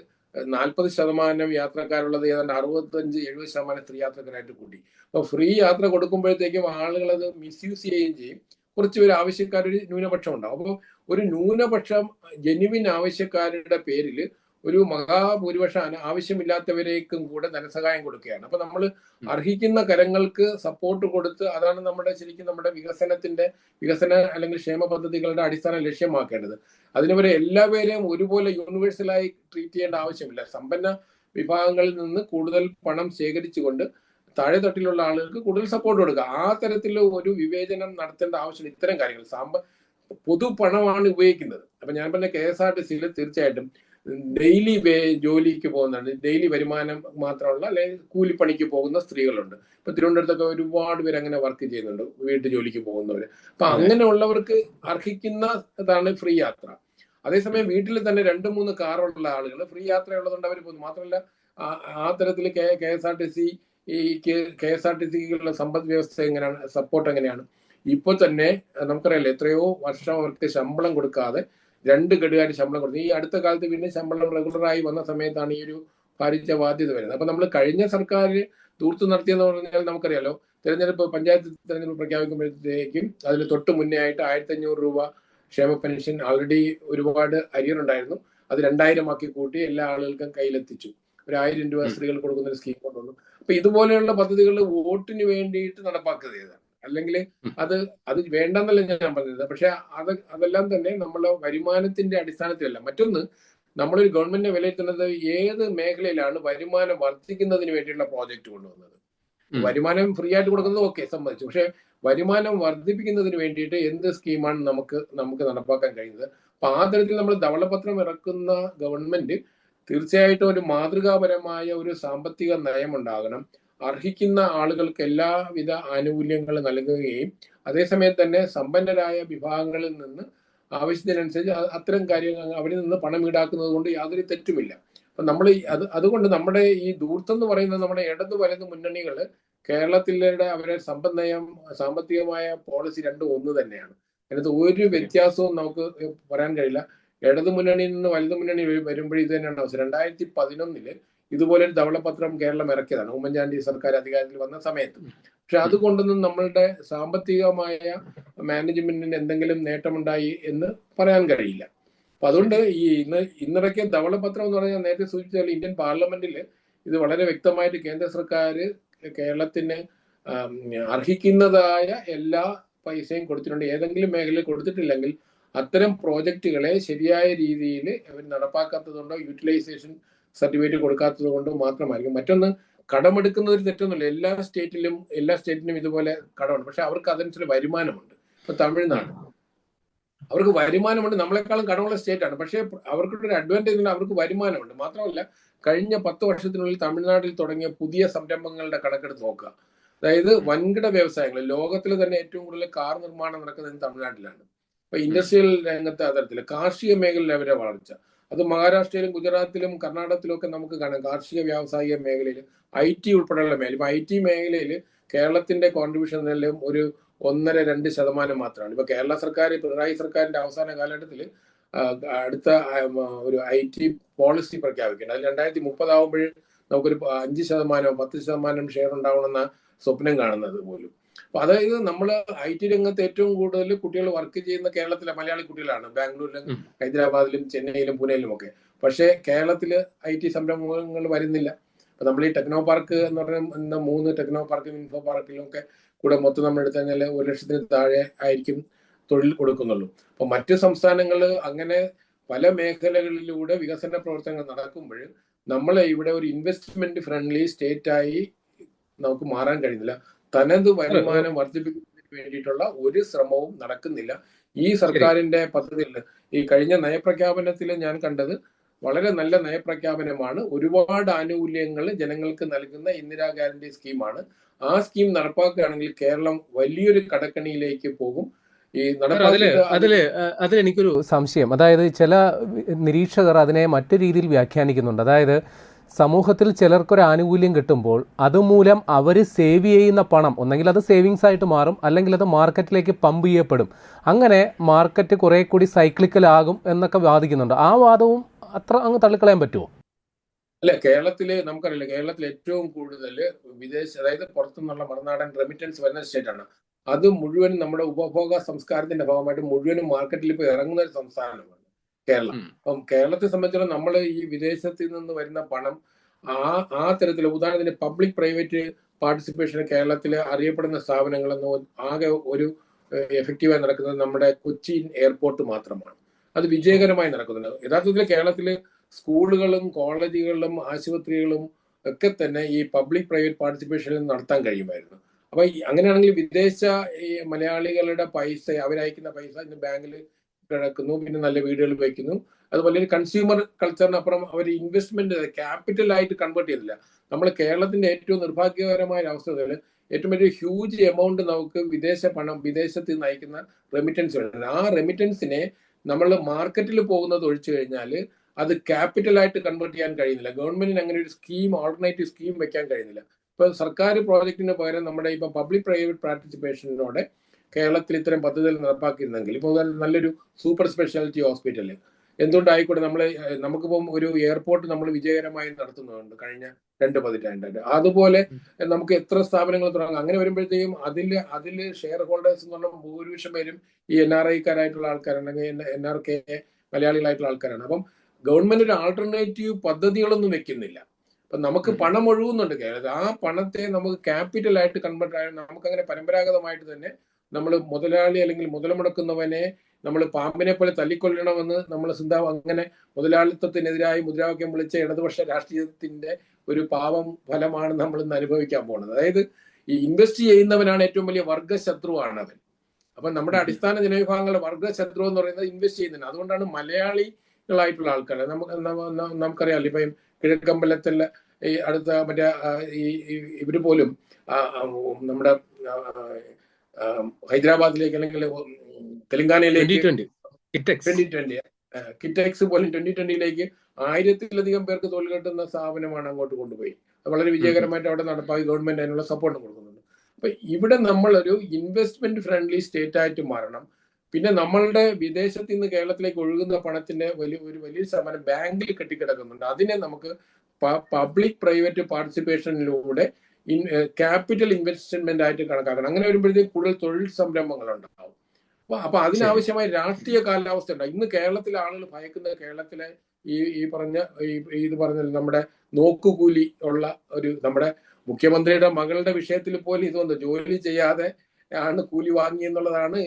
40% യാത്രക്കാരുള്ളത് ഏതാണ്ട് 65-70% സ്ത്രീ യാത്രക്കാരായിട്ട് കൂട്ടി. അപ്പൊ ഫ്രീ യാത്ര കൊടുക്കുമ്പോഴത്തേക്കും ആളുകൾ അത് മിസ്യൂസ് ചെയ്യുകയും ചെയ്യും. കുറച്ച് പേര് ആവശ്യക്കാർ, ഒരു ന്യൂനപക്ഷം ഉണ്ടാവും. അപ്പോൾ ഒരു ന്യൂനപക്ഷം ജെന്യുവിൻ ആവശ്യക്കാരുടെ പേരിൽ ഒരു മഹാഭൂരിപക്ഷം ആവശ്യമില്ലാത്തവരേക്കും കൂടെ ധനസഹായം കൊടുക്കുകയാണ്. അപ്പൊ നമ്മൾ അർഹിക്കുന്ന കരങ്ങൾക്ക് സപ്പോർട്ട് കൊടുത്ത്, അതാണ് ശരിക്കും നമ്മുടെ വികസന അല്ലെങ്കിൽ ക്ഷേമ പദ്ധതികളുടെ അടിസ്ഥാന ലക്ഷ്യമാക്കേണ്ടത്. അതിനുവരെ എല്ലാവരെയും ഒരുപോലെ യൂണിവേഴ്സലായി ട്രീറ്റ് ചെയ്യേണ്ട ആവശ്യമില്ല. സമ്പന്ന വിഭാഗങ്ങളിൽ നിന്ന് കൂടുതൽ പണം ശേഖരിച്ചുകൊണ്ട് താഴെ തട്ടിലുള്ള ആളുകൾക്ക് കൂടുതൽ സപ്പോർട്ട് കൊടുക്കുക. ആ തരത്തിൽ ഒരു വിവേചനം നടത്തേണ്ട ആവശ്യമില്ല. ഇത്തരം കാര്യങ്ങൾ പൊതു പണമാണ് ഉപയോഗിക്കുന്നത്. അപ്പൊ ഞാൻ പറഞ്ഞ KSRTCയിൽ തീർച്ചയായിട്ടും ഡെയിലി ജോലിക്ക് പോകുന്നുണ്ട്, ഡെയിലി വരുമാനം മാത്രമുള്ള അല്ലെങ്കിൽ കൂലിപ്പണിക്ക് പോകുന്ന സ്ത്രീകളുണ്ട്. ഇപ്പൊ തിരുവനന്തപുരത്തൊക്കെ ഒരുപാട് പേര് അങ്ങനെ വർക്ക് ചെയ്യുന്നുണ്ട്, വീട്ടു ജോലിക്ക് പോകുന്നവര്. അപ്പൊ അങ്ങനെയുള്ളവർക്ക് അർഹിക്കുന്നതാണ് ഫ്രീ യാത്ര. അതേസമയം വീട്ടിൽ തന്നെ 2-3 കാറുള്ള ആളുകൾ ഫ്രീ യാത്ര ഉള്ളതുകൊണ്ട് അവർ പോകുന്നു. മാത്രമല്ല ആ തരത്തിൽ KSRTCക്കുള്ള സമ്പദ് വ്യവസ്ഥ എങ്ങനെയാണ്, സപ്പോർട്ട് എങ്ങനെയാണ്? ഇപ്പോൾ തന്നെ നമുക്കറിയാലോ, എത്രയോ വർഷം അവർക്ക് ശമ്പളം കൊടുക്കാതെ 2 ഗഡുകാർ ശമ്പളം കൊടുത്തു. ഈ അടുത്ത കാലത്ത് പിന്നെ ശമ്പളം റെഗുലറായി വന്ന സമയത്താണ് ഈ ഒരു ഭാരിച്ച ബാധ്യത വരുന്നത്. അപ്പൊ നമ്മൾ കഴിഞ്ഞ സർക്കാർ തൂർത്തു നടത്തിയെന്ന് പറഞ്ഞാൽ നമുക്കറിയാലോ, പഞ്ചായത്ത് തെരഞ്ഞെടുപ്പ് പ്രഖ്യാപിക്കുമ്പോഴത്തേക്കും അതിൽ തൊട്ട് മുന്നേ ആയിട്ട് 1,500 രൂപ ക്ഷേമ പെൻഷൻ ആൾറെഡി ഒരുപാട് അരിയറുണ്ടായിരുന്നു. അത് 2,000 ആക്കി കൂട്ടി എല്ലാ ആളുകൾക്കും കയ്യിലെത്തിച്ചു. ഒരു 1,000 രൂപ സ്ത്രീകൾ കൊടുക്കുന്ന ഒരു സ്കീം കൊണ്ടുവന്നു. അപ്പൊ ഇതുപോലെയുള്ള പദ്ധതികൾ വോട്ടിന് വേണ്ടിയിട്ട് നടപ്പാക്കുകയാണ്. അല്ലെങ്കിൽ അത് വേണ്ടെന്നല്ല ഞാൻ പറഞ്ഞത്. പക്ഷെ അതെല്ലാം തന്നെ നമ്മളെ വരുമാനത്തിന്റെ അടിസ്ഥാനത്തിലല്ല. മറ്റൊന്ന്, നമ്മളൊരു ഗവൺമെന്റിനെ വിലയിരുത്തുന്നത് ഏത് മേഖലയിലാണ് വരുമാനം വർദ്ധിക്കുന്നതിന് വേണ്ടിയുള്ള പ്രോജക്റ്റ് കൊണ്ടുവന്നത്. ഉം. വരുമാനം ഫ്രീ ആയിട്ട് കൊടുക്കുന്നത് ഓക്കെ, സമ്മതിച്ചു. പക്ഷെ വരുമാനം വർദ്ധിപ്പിക്കുന്നതിന് വേണ്ടിയിട്ട് എന്ത് സ്കീമാണ് നമുക്ക് നടപ്പാക്കാൻ കഴിയുന്നത്? അപ്പൊ ആ തരത്തിൽ നമ്മൾ ധവളപത്രം ഇറക്കുന്ന ഗവൺമെന്റ് തീർച്ചയായിട്ടും ഒരു മാതൃകാപരമായ ഒരു സാമ്പത്തിക നയമുണ്ടാകണം. അർഹിക്കുന്ന ആളുകൾക്ക് എല്ലാവിധ ആനുകൂല്യങ്ങളും നൽകുകയും അതേസമയം തന്നെ സമ്പന്നരായ വിഭാഗങ്ങളിൽ നിന്ന് ആവശ്യത്തിനനുസരിച്ച് അത്തരം കാര്യങ്ങൾ അവരിൽ നിന്ന് പണം ഈടാക്കുന്നത് കൊണ്ട് യാതൊരു തെറ്റുമില്ല. അപ്പൊ നമ്മൾ അതുകൊണ്ട് നമ്മുടെ ഈ ധൂർത്ത് എന്ന് പറയുന്നത് നമ്മുടെ ഇടതു വലതു മുന്നണികൾ കേരളത്തിലെ അവരെ സാമ്പത്തികമായ പോളിസി രണ്ടും ഒന്ന് തന്നെയാണ്. അതിനകത്ത് ഒരു വ്യത്യാസവും നമുക്ക് പറയാൻ കഴിയില്ല. ഇടതു മുന്നണിയിൽ നിന്ന് വലതു മുന്നണി വരുമ്പോഴും ഇത് തന്നെയാണ് അവസ്ഥ. 2011 ഇതുപോലെ ഒരു ധവളപത്രം കേരളം ഇറക്കിയതാണ്, ഉമ്മൻചാണ്ടി സർക്കാർ അധികാരത്തിൽ വന്ന സമയത്ത്. പക്ഷെ അതുകൊണ്ടൊന്നും നമ്മളുടെ സാമ്പത്തികമായ മാനേജ്മെന്റിന് എന്തെങ്കിലും നേട്ടമുണ്ടായി എന്ന് പറയാൻ കഴിയില്ല. അപ്പൊ അതുകൊണ്ട് ഈ ഇന്നിറക്കിയ ധവളപത്രം എന്ന് പറഞ്ഞാൽ നേരത്തെ സൂചിപ്പിച്ചാൽ ഇന്ത്യൻ പാർലമെന്റിൽ ഇത് വളരെ വ്യക്തമായിട്ട് കേന്ദ്ര സർക്കാർ കേരളത്തിന് അർഹിക്കുന്നതായ എല്ലാ പൈസയും കൊടുത്തിട്ടുണ്ട്. ഏതെങ്കിലും മേഖലയിൽ കൊടുത്തിട്ടില്ലെങ്കിൽ അത്തരം പ്രോജക്റ്റുകളെ ശരിയായ രീതിയിൽ അവർ നടപ്പാക്കാത്തതുകൊണ്ടോ യൂട്ടിലൈസേഷൻ സർട്ടിഫിക്കറ്റ് കൊടുക്കാത്തത് കൊണ്ടോ മാത്രമായിരിക്കും. മറ്റൊന്ന്, കടമെടുക്കുന്നത് ഒരു തെറ്റൊന്നുമില്ല. എല്ലാ സ്റ്റേറ്റിനും ഇതുപോലെ കടമുണ്ട്. പക്ഷെ അവർക്ക് അതനുസരിച്ച് വരുമാനമുണ്ട്. ഇപ്പൊ തമിഴ്നാട്, അവർക്ക് വരുമാനമുണ്ട്, നമ്മളെക്കാളും കടമുള്ള സ്റ്റേറ്റ് ആണ്. പക്ഷേ അവർക്കൊരു അഡ്വാൻറ്റേജ് ഉണ്ട്, അവർക്ക് വരുമാനമുണ്ട്. മാത്രമല്ല, കഴിഞ്ഞ 10 വർഷത്തിനുള്ളിൽ തമിഴ്നാട്ടിൽ തുടങ്ങിയ പുതിയ സംരംഭങ്ങളുടെ കണക്കെടുത്ത് നോക്കുക. അതായത് വൻകിട വ്യവസായങ്ങൾ, ലോകത്തിൽ തന്നെ ഏറ്റവും കൂടുതൽ കാർ നിർമ്മാണം നടക്കുന്നത് തമിഴ്നാട്ടിലാണ്. ഇപ്പൊ ഇൻഡസ്ട്രിയൽ രംഗത്തെ തരത്തിൽ കാർഷിക മേഖലയിൽ അവരുടെ വളർച്ച, അത് മഹാരാഷ്ട്രയിലും ഗുജറാത്തിലും കർണാടകത്തിലും ഒക്കെ നമുക്ക് കാണാം. കാർഷിക വ്യാവസായിക മേഖലയിൽ IT ഉൾപ്പെടെയുള്ള മേഖല, ഇപ്പൊ IT മേഖലയിൽ കേരളത്തിന്റെ കോൺട്രിബ്യൂഷൻ എന്നെല്ലാം ഒരു 1.5-2% മാത്രമാണ്. ഇപ്പൊ കേരള സർക്കാർ, പിണറായി സർക്കാരിന്റെ അവസാന കാലഘട്ടത്തിൽ അടുത്ത ഒരു IT പോളിസി പ്രഖ്യാപിക്കുന്നത്. അതിൽ 2030 ആകുമ്പോൾ നമുക്കൊരു 5%, 10% ഷെയർ ഉണ്ടാവണമെന്ന സ്വപ്നം കാണുന്നത് പോലും. അപ്പൊ അതായത് നമ്മൾ IT രംഗത്ത് ഏറ്റവും കൂടുതൽ കുട്ടികൾ വർക്ക് ചെയ്യുന്ന കേരളത്തിലെ മലയാളി കുട്ടികളാണ്, ബാംഗ്ലൂരിലും ഹൈദരാബാദിലും ചെന്നൈയിലും പൂനെയിലും ഒക്കെ. പക്ഷേ കേരളത്തിൽ IT സംരംഭങ്ങൾ വരുന്നില്ല. അപ്പൊ നമ്മൾ ഈ ടെക്നോ പാർക്ക് എന്ന് പറയുന്ന 3 ടെക്നോ പാർക്കും ഇൻഫോ പാർക്കിലും ഒക്കെ കൂടെ മൊത്തം നമ്മൾ എടുത്തു കഴിഞ്ഞാൽ 1,00,000-ന് താഴെ ആയിരിക്കും തൊഴിൽ കൊടുക്കുന്നുള്ളൂ. അപ്പൊ മറ്റു സംസ്ഥാനങ്ങൾ അങ്ങനെ പല മേഖലകളിലൂടെ വികസന പ്രവർത്തനങ്ങൾ നടക്കുമ്പോൾ നമ്മളെ ഇവിടെ ഒരു ഇൻവെസ്റ്റ്മെന്റ് ഫ്രണ്ട്ലി സ്റ്റേറ്റ് ആയി നമുക്ക് മാറാൻ കഴിയുന്നില്ല. തനത് വരുമാനം വർദ്ധിപ്പിക്കുന്നതിന് വേണ്ടിയിട്ടുള്ള ഒരു ശ്രമവും നടക്കുന്നില്ല. ഈ സർക്കാരിന്റെ പദ്ധതിയിൽ ഈ കഴിഞ്ഞ നയപ്രഖ്യാപനത്തിൽ ഞാൻ കണ്ടത് വളരെ നല്ല നയപ്രഖ്യാപനമാണ്. ഒരുപാട് ആനുകൂല്യങ്ങൾ ജനങ്ങൾക്ക് നൽകുന്ന ഇന്ദിരാ ഗ്യാരണ്ടി സ്കീമാണ്. ആ സ്കീം നടപ്പാക്കുകയാണെങ്കിൽ കേരളം വലിയൊരു കടക്കണിയിലേക്ക് പോകും. ഈ അതിലെനിക്കൊരു സംശയം, അതായത് ചില നിരീക്ഷകർ അതിനെ മറ്റു രീതിയിൽ വ്യാഖ്യാനിക്കുന്നുണ്ട്. അതായത് സമൂഹത്തിൽ ചിലർക്കൊരു ആനുകൂല്യം കിട്ടുമ്പോൾ അതുമൂലം അവർ സേവ് ചെയ്യുന്ന പണം ഒന്നെങ്കിൽ അത് സേവിങ്സ് ആയിട്ട് മാറും, അല്ലെങ്കിൽ അത് മാർക്കറ്റിലേക്ക് പമ്പ് ചെയ്യപ്പെടും. അങ്ങനെ മാർക്കറ്റ് കുറെ കൂടി സൈക്ലിക്കലാകും എന്നൊക്കെ വാദിക്കുന്നുണ്ട്. ആ വാദവും അത്ര അങ്ങ് തള്ളിക്കളയാൻ പറ്റുമോ? അല്ല, കേരളത്തില് നമുക്കറിയില്ല, കേരളത്തിൽ ഏറ്റവും കൂടുതൽ അതായത് പുറത്തുനിന്നുള്ള മറുനാടൻ റെമിറ്റൻസ് വരുന്ന സ്റ്റേറ്റാണ്. അത് മുഴുവൻ നമ്മുടെ ഉപഭോഗ സംസ്കാരത്തിന്റെ ഭാഗമായിട്ട് മുഴുവനും മാർക്കറ്റിൽ ഇപ്പോൾ ഇറങ്ങുന്ന ഒരു സംസ്ഥാനമാണ് കേരളം. അപ്പം കേരളത്തെ സംബന്ധിച്ചിടത്തോളം നമ്മൾ ഈ വിദേശത്തിൽ നിന്ന് വരുന്ന പണം ആ തരത്തിൽ, ഉദാഹരണത്തിന് പബ്ലിക് പ്രൈവറ്റ് പാർട്ടിസിപ്പേഷൻ കേരളത്തിൽ അറിയപ്പെടുന്ന സ്ഥാപനങ്ങളെന്ന് ആകെ ഒരു എഫക്റ്റീവായി നടക്കുന്നത് നമ്മുടെ കൊച്ചി എയർപോർട്ട് മാത്രമാണ്. അത് വിജയകരമായി നടക്കുന്നുണ്ട്. യഥാർത്ഥത്തിൽ കേരളത്തിൽ സ്കൂളുകളും കോളേജുകളിലും ആശുപത്രികളും ഒക്കെ തന്നെ ഈ പബ്ലിക് പ്രൈവറ്റ് പാർട്ടിസിപ്പേഷനിൽ നടത്താൻ കഴിയുമായിരുന്നു. അപ്പൊ അങ്ങനെയാണെങ്കിൽ വിദേശ ഈ മലയാളികളുടെ പൈസ, അവരയക്കുന്ന പൈസ ഇന്ന് ബാങ്കിൽ കിടക്കുന്നു, പിന്നെ നല്ല വീടുകൾ വയ്ക്കുന്നു. അതുപോലെ ഒരു കൺസ്യൂമർ കൾച്ചറിനപ്പുറം അവർ ഇൻവെസ്റ്റ്മെന്റ് ക്യാപിറ്റലായിട്ട് കൺവേർട്ട് ചെയ്യുന്നില്ല. നമ്മൾ കേരളത്തിന്റെ ഏറ്റവും നിർഭാഗ്യകരമായ അവസ്ഥകളിൽ ഏറ്റവും വലിയ ഹ്യൂജ് എമൗണ്ട് നമുക്ക് വിദേശത്ത് നിന്ന് അയക്കുന്ന റെമിറ്റൻസ് ഉണ്ട്. ആ റെമിറ്റൻസിനെ നമ്മൾ മാർക്കറ്റിൽ പോകുന്നത് ഒഴിച്ചു കഴിഞ്ഞാൽ അത് ക്യാപിറ്റലായിട്ട് കൺവേർട്ട് ചെയ്യാൻ കഴിയുന്നില്ല. ഗവൺമെന്റിന് അങ്ങനെ ഒരു ഓൾട്ടർനേറ്റീവ് സ്കീം വെക്കാൻ കഴിയുന്നില്ല. ഇപ്പൊ സർക്കാർ പ്രോജക്റ്റിന് പകരം നമ്മുടെ ഇപ്പൊ പബ്ലിക് പ്രൈവറ്റ് പാർട്ടിസിപ്പേഷനോടെ കേരളത്തിൽ ഇത്തരം പദ്ധതികൾ നടപ്പാക്കിയിരുന്നെങ്കിൽ ഇപ്പോൾ നല്ലൊരു സൂപ്പർ സ്പെഷ്യാലിറ്റി ഹോസ്പിറ്റല് എന്തുകൊണ്ടായിക്കോട്ടെ, നമുക്കിപ്പം ഒരു എയർപോർട്ട് നമ്മൾ വിജയകരമായി നടത്തുന്നുണ്ട് കഴിഞ്ഞ 2 പതിറ്റാണ്ടായിട്ട്. അതുപോലെ നമുക്ക് എത്ര സ്ഥാപനങ്ങൾ തുടങ്ങാം. അങ്ങനെ വരുമ്പോഴത്തേക്കും അതില് ഷെയർ ഹോൾഡേഴ്സ് എന്ന് പറഞ്ഞാൽ ഭൂരിപക്ഷം പേരും ഈ NRIക്കാരായിട്ടുള്ള ആൾക്കാരാണ്, അല്ലെങ്കിൽ NRK മലയാളികളായിട്ടുള്ള ആൾക്കാരാണ്. അപ്പം ഗവൺമെന്റ് ഒരു ആൾട്ടർനേറ്റീവ് പദ്ധതികളൊന്നും വെക്കുന്നില്ല. അപ്പൊ നമുക്ക് പണം ഒഴുകുന്നുണ്ട് കേരളത്തിൽ. ആ പണത്തെ നമുക്ക് ക്യാപിറ്റലായിട്ട് കൺവേർട്ട് ആയാൽ നമുക്ക് അങ്ങനെ പരമ്പരാഗതമായിട്ട് തന്നെ നമ്മൾ മുതലാളി അല്ലെങ്കിൽ മുതൽ മുടക്കുന്നവനെ നമ്മൾ പാമ്പിനെ പോലെ തല്ലിക്കൊല്ലണമെന്ന് നമ്മൾ അങ്ങനെ മുതലാളിത്തത്തിനെതിരായി മുദ്രാവാക്യം വിളിച്ച ഇടതുപക്ഷ രാഷ്ട്രീയത്തിന്റെ ഒരു പാവം ഫലമാണ് നമ്മൾ ഇന്ന് അനുഭവിക്കാൻ പോകുന്നത്. അതായത് ഈ ഇൻവെസ്റ്റ് ചെയ്യുന്നവനാണ് ഏറ്റവും വലിയ വർഗശത്രുവാണ് അവൻ. അപ്പൊ നമ്മുടെ അടിസ്ഥാന ജനവിഭാഗങ്ങളുടെ വർഗശത്രു എന്ന് പറയുന്നത് ഇൻവെസ്റ്റ് ചെയ്യുന്നതിന്. അതുകൊണ്ടാണ് മലയാളികളായിട്ടുള്ള ആൾക്കാർ നമുക്കറിയാമല്ലോ, ഇപ്പം കിഴക്കമ്പലത്തിലെ ഈ അടുത്ത മറ്റേ ഇവര് പോലും നമ്മുടെ ഹൈദരാബാദിലേക്ക് അല്ലെങ്കിൽ തെലങ്കാനയിലേക്ക് 2020 കിറ്റെക്സ് പോലും 2020ലേക്ക് 1000-ത്തിലധികം പേർക്ക് തൊഴിൽ കിട്ടുന്ന സ്ഥാപനമാണ് അങ്ങോട്ട് കൊണ്ടുപോയി. വളരെ വിജയകരമായിട്ട് അവിടെ നടപ്പാക്കി. ഗവൺമെന്റ് അതിനുള്ള സപ്പോർട്ട് കൊടുക്കുന്നുണ്ട്. അപ്പൊ ഇവിടെ നമ്മളൊരു ഇൻവെസ്റ്റ്മെന്റ് ഫ്രണ്ട്ലി സ്റ്റേറ്റ് ആയിട്ട് മാറണം. പിന്നെ നമ്മളുടെ വിദേശത്ത് നിന്ന് കേരളത്തിലേക്ക് ഒഴുകുന്ന പണത്തിന്റെ വലിയ ശതമാനം ബാങ്കിൽ കെട്ടിക്കിടക്കുന്നുണ്ട്. അതിനെ നമുക്ക് പബ്ലിക് പ്രൈവറ്റ് പാർട്ടിസിപ്പേഷനിലൂടെ ക്യാപിറ്റൽ ഇൻവെസ്റ്റ്മെന്റ് ആയിട്ട് കണക്കാക്കണം. അങ്ങനെ വരുമ്പോഴത്തേക്ക് കൂടുതൽ തൊഴിൽ സംരംഭങ്ങൾ ഉണ്ടാവും. അപ്പൊ അതിനാവശ്യമായ രാഷ്ട്രീയ കാലാവസ്ഥ ഉണ്ടാവും. ഇന്ന് കേരളത്തിലെ ആളുകൾ ഭയക്കുന്ന കേരളത്തിലെ ഈ പറഞ്ഞ നമ്മുടെ നോക്കുകൂലി ഉള്ള നമ്മുടെ മുഖ്യമന്ത്രിയുടെ മകളുടെ വിഷയത്തിൽ പോലും ഇതൊന്നും ജോലി ചെയ്യാതെ ആണ് കൂലി വാങ്ങി എന്നുള്ളതാണ്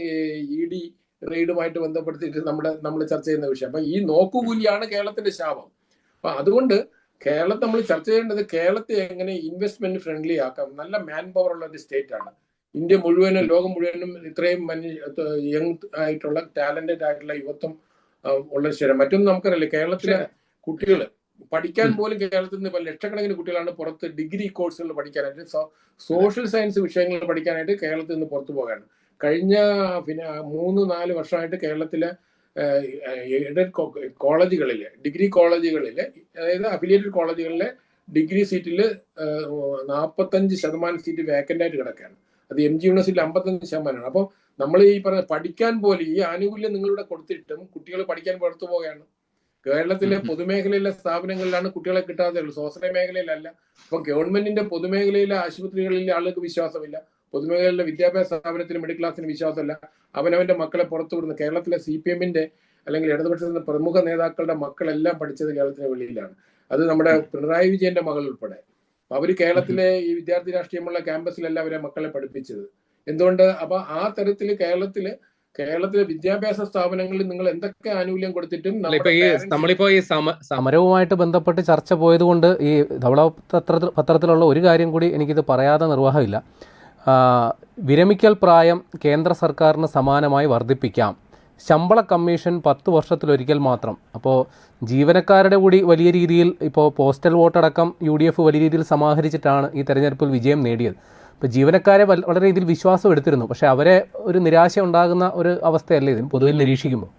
ED റെയ്ഡുമായിട്ട് ബന്ധപ്പെടുത്തിയിട്ട് നമ്മൾ ചർച്ച ചെയ്യുന്ന വിഷയം. അപ്പൊ ഈ നോക്കുകൂലിയാണ് കേരളത്തിന്റെ ശാപം. അപ്പൊ അതുകൊണ്ട് കേരളത്തെ നമ്മൾ ചർച്ച ചെയ്യേണ്ടത് കേരളത്തെ എങ്ങനെ ഇൻവെസ്റ്റ്മെന്റ് ഫ്രണ്ട്ലി ആക്കാം. നല്ല മാൻ പവർ ഉള്ള ഒരു സ്റ്റേറ്റ് ആണ് ഇന്ത്യ മുഴുവനും. ലോകം മുഴുവനും ഇത്രയും യങ് ആയിട്ടുള്ള ടാലന്റഡ് ആയിട്ടുള്ള യുവത്വം ഉള്ള സ്റ്റേറ്റ്. മറ്റൊന്നും നമുക്കറിയില്ല, കേരളത്തിലെ കുട്ടികൾ പഠിക്കാൻ പോലും കേരളത്തിൽ നിന്ന് ഇപ്പൊ ലക്ഷക്കണക്കിന് കുട്ടികളാണ് പുറത്ത് ഡിഗ്രി കോഴ്സുകൾ പഠിക്കാനായിട്ട്, സോഷ്യൽ സയൻസ് വിഷയങ്ങൾ പഠിക്കാനായിട്ട് കേരളത്തിൽ നിന്ന് പുറത്തു പോകാനാണ്. കഴിഞ്ഞ 3-4 വർഷമായിട്ട് കേരളത്തിലെ എയ്ഡഡ് കോളേജുകളിലെ ഡിഗ്രി കോളേജുകളിലെ, അതായത് അഫിലിയേറ്റഡ് കോളേജുകളിലെ ഡിഗ്രി സീറ്റിൽ 45% സീറ്റ് വേക്കന്റ് ആയിട്ട് കിടക്കുകയാണ്. അത് MG യൂണിവേഴ്സിറ്റിയിൽ 55%. അപ്പോൾ നമ്മൾ ഈ പറഞ്ഞ പഠിക്കാൻ പോലും ഈ ആനുകൂല്യം നിങ്ങളിവിടെ കൊടുത്തിട്ടും കുട്ടികൾ പഠിക്കാൻ പുറത്തു പോവുകയാണ്. കേരളത്തിലെ പൊതുമേഖലയിലെ സ്ഥാപനങ്ങളിലാണ് കുട്ടികളെ കിട്ടാതെ ഉള്ളൂ, സ്വാശ്രയ മേഖലയിലല്ല. അപ്പൊ ഗവൺമെന്റിന്റെ പൊതുമേഖലയിലെ ആശുപത്രികളിലെ ആളുകൾക്ക് വിശ്വാസമില്ല, പൊതുമേഖലയിലെ വിദ്യാഭ്യാസ സ്ഥാപനത്തിന് മിഡിൽ ക്ലാസ്സിന് വിശ്വാസമില്ല. അവനവന്റെ മക്കളെ പുറത്തു വിടുന്നു. കേരളത്തിലെ CPM-ന്റെ അല്ലെങ്കിൽ ഇടതുപക്ഷത്തിന്റെ പ്രമുഖ നേതാക്കളുടെ മക്കളെല്ലാം പഠിച്ചത് കേരളത്തിന് വെളിയിലാണ്. അത് നമ്മുടെ പിണറായി വിജയന്റെ മകൾ ഉൾപ്പെടെ. അവര് കേരളത്തിലെ ഈ വിദ്യാർത്ഥി രാഷ്ട്രീയമുള്ള ക്യാമ്പസിലല്ല അവരെ മക്കളെ പഠിപ്പിച്ചത്. എന്തുകൊണ്ട്? അപ്പൊ ആ തരത്തില് കേരളത്തിലെ വിദ്യാഭ്യാസ സ്ഥാപനങ്ങളിൽ നിങ്ങൾ എന്തൊക്കെ ആനുകൂല്യം കൊടുത്തിട്ടും നമ്മളിപ്പോ ഈ സമരവുമായിട്ട് ബന്ധപ്പെട്ട് ചർച്ച പോയതുകൊണ്ട് ഈ ധവള പത്രത്തിലുള്ള ഒരു കാര്യം കൂടി എനിക്കിത് പറയാതെ നിർവാഹമില്ല. വിരമിക്കൽ പ്രായം കേന്ദ്ര സർക്കാരിന് സമാനമായി വർദ്ധിപ്പിക്കാം. ശമ്പള കമ്മീഷൻ 10 വർഷത്തിലൊരിക്കൽ മാത്രം. അപ്പോൾ ജീവനക്കാരുടെ കൂടി വലിയ രീതിയിൽ ഇപ്പോൾ പോസ്റ്റൽ വോട്ടടക്കം UDF വലിയ രീതിയിൽ സമാഹരിച്ചിട്ടാണ് ഈ തെരഞ്ഞെടുപ്പിൽ വിജയം നേടിയത്. ഇപ്പോൾ ജീവനക്കാരെ വളരെ രീതിയിൽ വിശ്വാസം എടുത്തിരുന്നു. പക്ഷെ അവരെ ഒരു നിരാശ ഉണ്ടാകുന്ന ഒരു അവസ്ഥയല്ലേ ഇതിന് പൊതുവെ നിരീക്ഷിക്കുമ്പോൾ?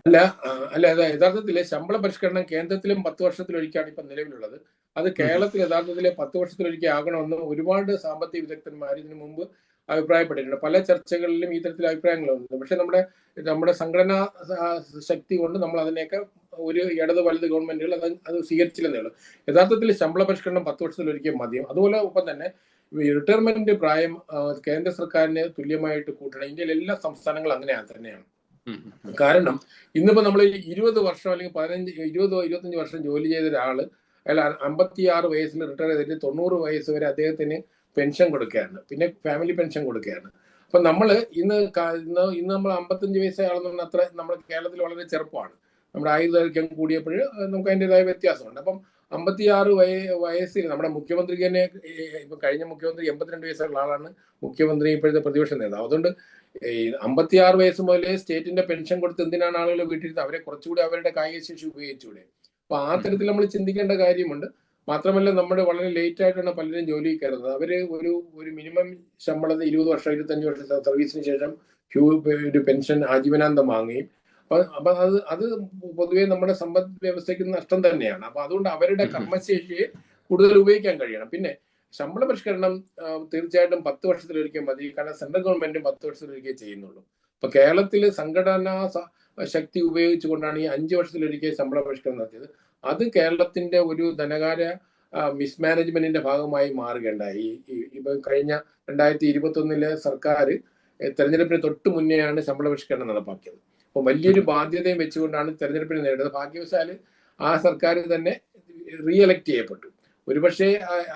അല്ല യഥാർത്ഥത്തിലെ ശമ്പള പരിഷ്കരണം കേന്ദ്രത്തിലും 10 വർഷത്തിലൊരിക്കലാണ് ഇപ്പം നിലവിലുള്ളത്. അത് കേരളത്തിൽ യഥാർത്ഥത്തിലെ 10 വർഷത്തിലൊരിക്കൽ ആകണമെന്ന് ഒരുപാട് സാമ്പത്തിക വിദഗ്ധന്മാർ ഇതിനു മുമ്പ് അഭിപ്രായപ്പെട്ടിട്ടുണ്ട്. പല ചർച്ചകളിലും ഈ തരത്തിലുള്ള അഭിപ്രായങ്ങളുണ്ട്. പക്ഷെ നമ്മുടെ സംഘടനാ ശക്തി കൊണ്ട് നമ്മൾ അതിനെയൊക്കെ ഒരു ഇടത് വലത് ഗവൺമെന്റുകൾ അത് സ്വീകരിച്ചില്ലെന്നേ ഉള്ളൂ. യഥാർത്ഥത്തിൽ ശമ്പള പരിഷ്കരണം 10 വർഷത്തിലൊരിക്കൽ മതിയും. അതുപോലെ ഒപ്പം തന്നെ റിട്ടയർമെന്റ് പ്രായം കേന്ദ്ര സർക്കാരിന് തുല്യമായിട്ട് കൂട്ടണം. ഇന്ത്യയിലെ എല്ലാ സംസ്ഥാനങ്ങളും അങ്ങനെ തന്നെയാണ്. കാരണം ഇന്നിപ്പോ നമ്മൾ 20 വർഷം അല്ലെങ്കിൽ 20-25 വർഷം ജോലി ചെയ്ത ഒരാള് അയാൾ 56 വയസ്സിൽ റിട്ടയർ ചെയ്തിട്ട് 90 വയസ്സ് വരെ അദ്ദേഹത്തിന് പെൻഷൻ കൊടുക്കുകയാണ്, പിന്നെ ഫാമിലി പെൻഷൻ കൊടുക്കുകയാണ്. അപ്പൊ ഇന്ന് നമ്മൾ 55 വയസ്സാണെന്ന് അത്ര നമ്മുടെ കേരളത്തിൽ വളരെ ചെറുപ്പമാണ്. നമ്മുടെ ആയുർദൈർഘ്യം കൂടിയപ്പോൾ നമുക്ക് അതിൻ്റെതായ വ്യത്യാസമുണ്ട്. അപ്പം 56 വയസ്സിൽ നമ്മുടെ മുഖ്യമന്ത്രിക്ക് തന്നെ, ഇപ്പൊ കഴിഞ്ഞ മുഖ്യമന്ത്രി 82 വയസ്സുള്ള ആളാണ് മുഖ്യമന്ത്രി, ഇപ്പോഴത്തെ പ്രതിപക്ഷ നേതാവ്. അതുകൊണ്ട് ഈ 56 വയസ്സ് മുതലേ സ്റ്റേറ്റിന്റെ പെൻഷൻ കൊടുത്ത് എന്തിനാണ് ആളുകൾ വീട്ടിൽ അവരെ കുറച്ചുകൂടി അവരുടെ കായിക ശേഷി ഉപയോഗിച്ചുകൂടെ? അപ്പൊ ആ തരത്തിൽ നമ്മൾ ചിന്തിക്കേണ്ട കാര്യമുണ്ട്. മാത്രമല്ല നമ്മുടെ വളരെ ലേറ്റ് ആയിട്ടാണ് പലരും ജോലി കയറുന്നത്. അവര് ഒരു മിനിമം ശമ്പളത്തിൽ 20 വർഷം 25 വർഷം സർവീസിന് ശേഷം ഒരു പെൻഷൻ ആജീവനാന്തം വാങ്ങുകയും അപ്പൊ അത് പൊതുവെ നമ്മുടെ സമ്പദ് വ്യവസ്ഥയ്ക്ക് നഷ്ടം തന്നെയാണ്. അപ്പൊ അതുകൊണ്ട് അവരുടെ കർമ്മശേഷിയെ കൂടുതൽ ഉപയോഗിക്കാൻ കഴിയണം. പിന്നെ ശമ്പള പരിഷ്കരണം തീർച്ചയായിട്ടും 10 വർഷത്തിലൊരിക്കൽ മതി. കാരണം സെൻട്രൽ ഗവൺമെന്റും 10 വർഷത്തിലൊരിക്കൽ ചെയ്യുന്നുള്ളൂ. അപ്പൊ കേരളത്തില് സംഘടനാ ശക്തി ഉപയോഗിച്ചുകൊണ്ടാണ് ഈ 5 വർഷത്തിലൊരിക്കൽ ശമ്പള പരിഷ്കരണം നടത്തിയത്. അത് കേരളത്തിന്റെ ഒരു ധനകാര്യ മിസ്മാനേജ്മെന്റിന്റെ ഭാഗമായി മാറുകയുണ്ടായി. ഇപ്പൊ കഴിഞ്ഞ 2021 സർക്കാർ തെരഞ്ഞെടുപ്പിന് തൊട്ട് മുന്നെയാണ് ശമ്പള പരിഷ്കരണം നടപ്പാക്കിയത്. അപ്പൊ വലിയൊരു ബാധ്യതയും വെച്ചുകൊണ്ടാണ് തെരഞ്ഞെടുപ്പിന് നേരിടുന്നത്. ഭാഗ്യവശാല് ആ സർക്കാർ തന്നെ റീഎലക്ട് ചെയ്യപ്പെട്ടു. ഒരുപക്ഷെ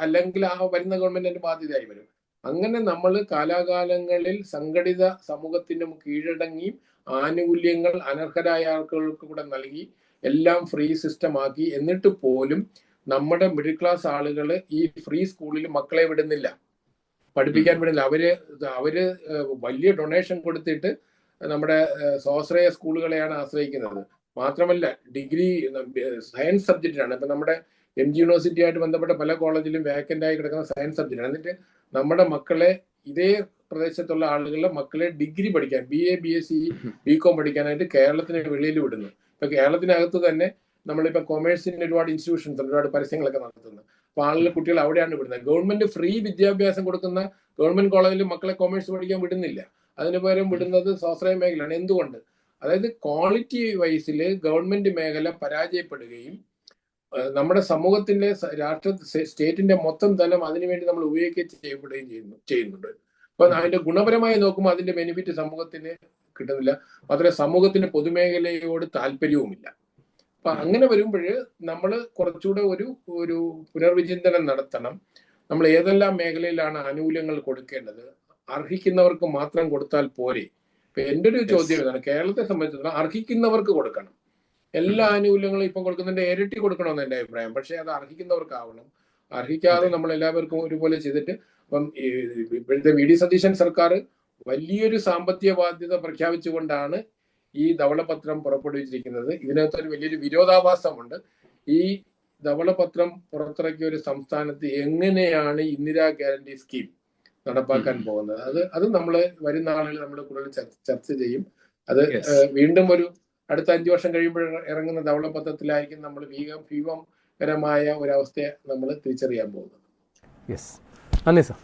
അല്ലെങ്കിൽ ആ വരുന്ന ഗവൺമെന്റിന്റെ ബാധ്യതയായി വരും. അങ്ങനെ നമ്മൾ കാലാകാലങ്ങളിൽ സംഘടിത സമൂഹത്തിനും കീഴടങ്ങി ആനുകൂല്യങ്ങൾ അനർഹരായ ആളുകൾക്ക് കൂടെ നൽകി എല്ലാം ഫ്രീ സിസ്റ്റം ആക്കി. എന്നിട്ട് പോലും നമ്മുടെ മിഡിൽ ക്ലാസ് ആളുകൾ ഈ ഫ്രീ സ്കൂളിൽ മക്കളെ വിടുന്നില്ല, പഠിപ്പിക്കാൻ വിടുന്നില്ല. അവര് വലിയ ഡൊണേഷൻ കൊടുത്തിട്ട് നമ്മുടെ സ്വാശ്രയ സ്കൂളുകളെയാണ് ആശ്രയിക്കുന്നത്. മാത്രമല്ല ഡിഗ്രി സയൻസ് സബ്ജക്റ്റിനാണ്. ഇപ്പൊ നമ്മുടെ MG യൂണിവേഴ്സിറ്റി ആയിട്ട് ബന്ധപ്പെട്ട പല കോളേജിലും വേക്കന്റ് ആയി കിടക്കുന്ന സയൻസ് സബ്ജക്റ്റാണ്. എന്നിട്ട് നമ്മുടെ മക്കളെ, ഇതേ പ്രദേശത്തുള്ള ആളുകളുടെ മക്കളെ ഡിഗ്രി പഠിക്കാൻ, BA BSc BCom പഠിക്കാനായിട്ട് കേരളത്തിന് വെളിയിൽ വിടുന്നു. ഇപ്പൊ കേരളത്തിനകത്ത് തന്നെ നമ്മളിപ്പോ കൊമേഴ്സിന് ഒരുപാട് ഇൻസ്റ്റിറ്റ്യൂഷൻസ്, ഒരുപാട് പരസ്യങ്ങളൊക്കെ നടത്തുന്നു. അപ്പൊ ആളുകൾ, കുട്ടികൾ അവിടെയാണ് വിടുന്നത്. ഗവൺമെന്റ് ഫ്രീ വിദ്യാഭ്യാസം കൊടുക്കുന്ന ഗവൺമെന്റ് കോളേജിൽ മക്കളെ കൊമേഴ്സ് പഠിക്കാൻ വിടുന്നില്ല. അതിന് പകരം വിടുന്നത് സ്വാശ്രയ മേഖലയാണ്. എന്തുകൊണ്ട്? അതായത് ക്വാളിറ്റി വൈസിൽ ഗവൺമെന്റ് മേഖല പരാജയപ്പെടുകയും നമ്മുടെ സമൂഹത്തിന്റെ, സ്റ്റേറ്റിന്റെ മൊത്തം ധനം അതിനുവേണ്ടി നമ്മൾ ഉപയോഗിക്കുകയും ചെയ്യപ്പെടുകയും ചെയ്യുന്നുണ്ട്. അപ്പൊ അതിന്റെ ഗുണപരമായി നോക്കുമ്പോൾ അതിന്റെ ബെനിഫിറ്റ് സമൂഹത്തിന് കിട്ടുന്നില്ല. മാത്രമല്ല സമൂഹത്തിന് പൊതുമേഖലയോട് താല്പര്യവുമില്ല. അപ്പൊ അങ്ങനെ വരുമ്പോൾ നമ്മൾ കുറച്ചുകൂടെ ഒരു പുനർവിചിന്തനം നടത്തണം. നമ്മൾ ഏതെല്ലാം മേഖലയിലാണ് ആനുകൂല്യങ്ങൾ കൊടുക്കേണ്ടത്, അർഹിക്കുന്നവർക്ക് മാത്രം കൊടുത്താൽ പോരെ. ഇപ്പൊ എൻ്റെ ഒരു ചോദ്യം ഇതാണ്, കേരളത്തെ സംബന്ധിച്ചിടത്തോളം അർഹിക്കുന്നവർക്ക് കൊടുക്കണം. എല്ലാ ആനുകൂല്യങ്ങളും ഇപ്പം കൊടുക്കുന്നതിന്റെ ഇരട്ടി കൊടുക്കണമെന്ന് എൻ്റെ അഭിപ്രായം. പക്ഷെ അത് അർഹിക്കുന്നവർക്കാവണം. അർഹിക്കാതെ നമ്മൾ എല്ലാവർക്കും ഒരുപോലെ ചെയ്തിട്ട്, അപ്പം ഇപ്പോഴത്തെ VD സതീശൻ സർക്കാർ വലിയൊരു സാമ്പത്തിക ബാധ്യത പ്രഖ്യാപിച്ചുകൊണ്ടാണ് ഈ ധവളപത്രം പുറപ്പെടുവിച്ചിരിക്കുന്നത്. ഇതിനകത്ത് ഒരു വലിയൊരു വിരോധാഭാസമുണ്ട്. ഈ ധവളപത്രം പുറത്തിറക്കിയ ഒരു സംസ്ഥാനത്ത് എങ്ങനെയാണ് ഇന്ദിരാ ഗ്യാരണ്ടി സ്കീം നടപ്പാക്കാൻ പോകുന്നത്, അത് നമ്മൾ വരുന്ന ആളുകൾ നമ്മൾ കൂടുതൽ ചർച്ച ചെയ്യും. അത് വീണ്ടും അടുത്ത 5 വർഷം കഴിയുമ്പോൾ ഇറങ്ങുന്ന ധവളപത്രത്തിലായിരിക്കും നമ്മൾ ഭീമകരമായ ഒരവസ്ഥയെ നമ്മൾ തിരിച്ചറിയാൻ പോകുന്നത്. യെസ്, നന്ദി സർ.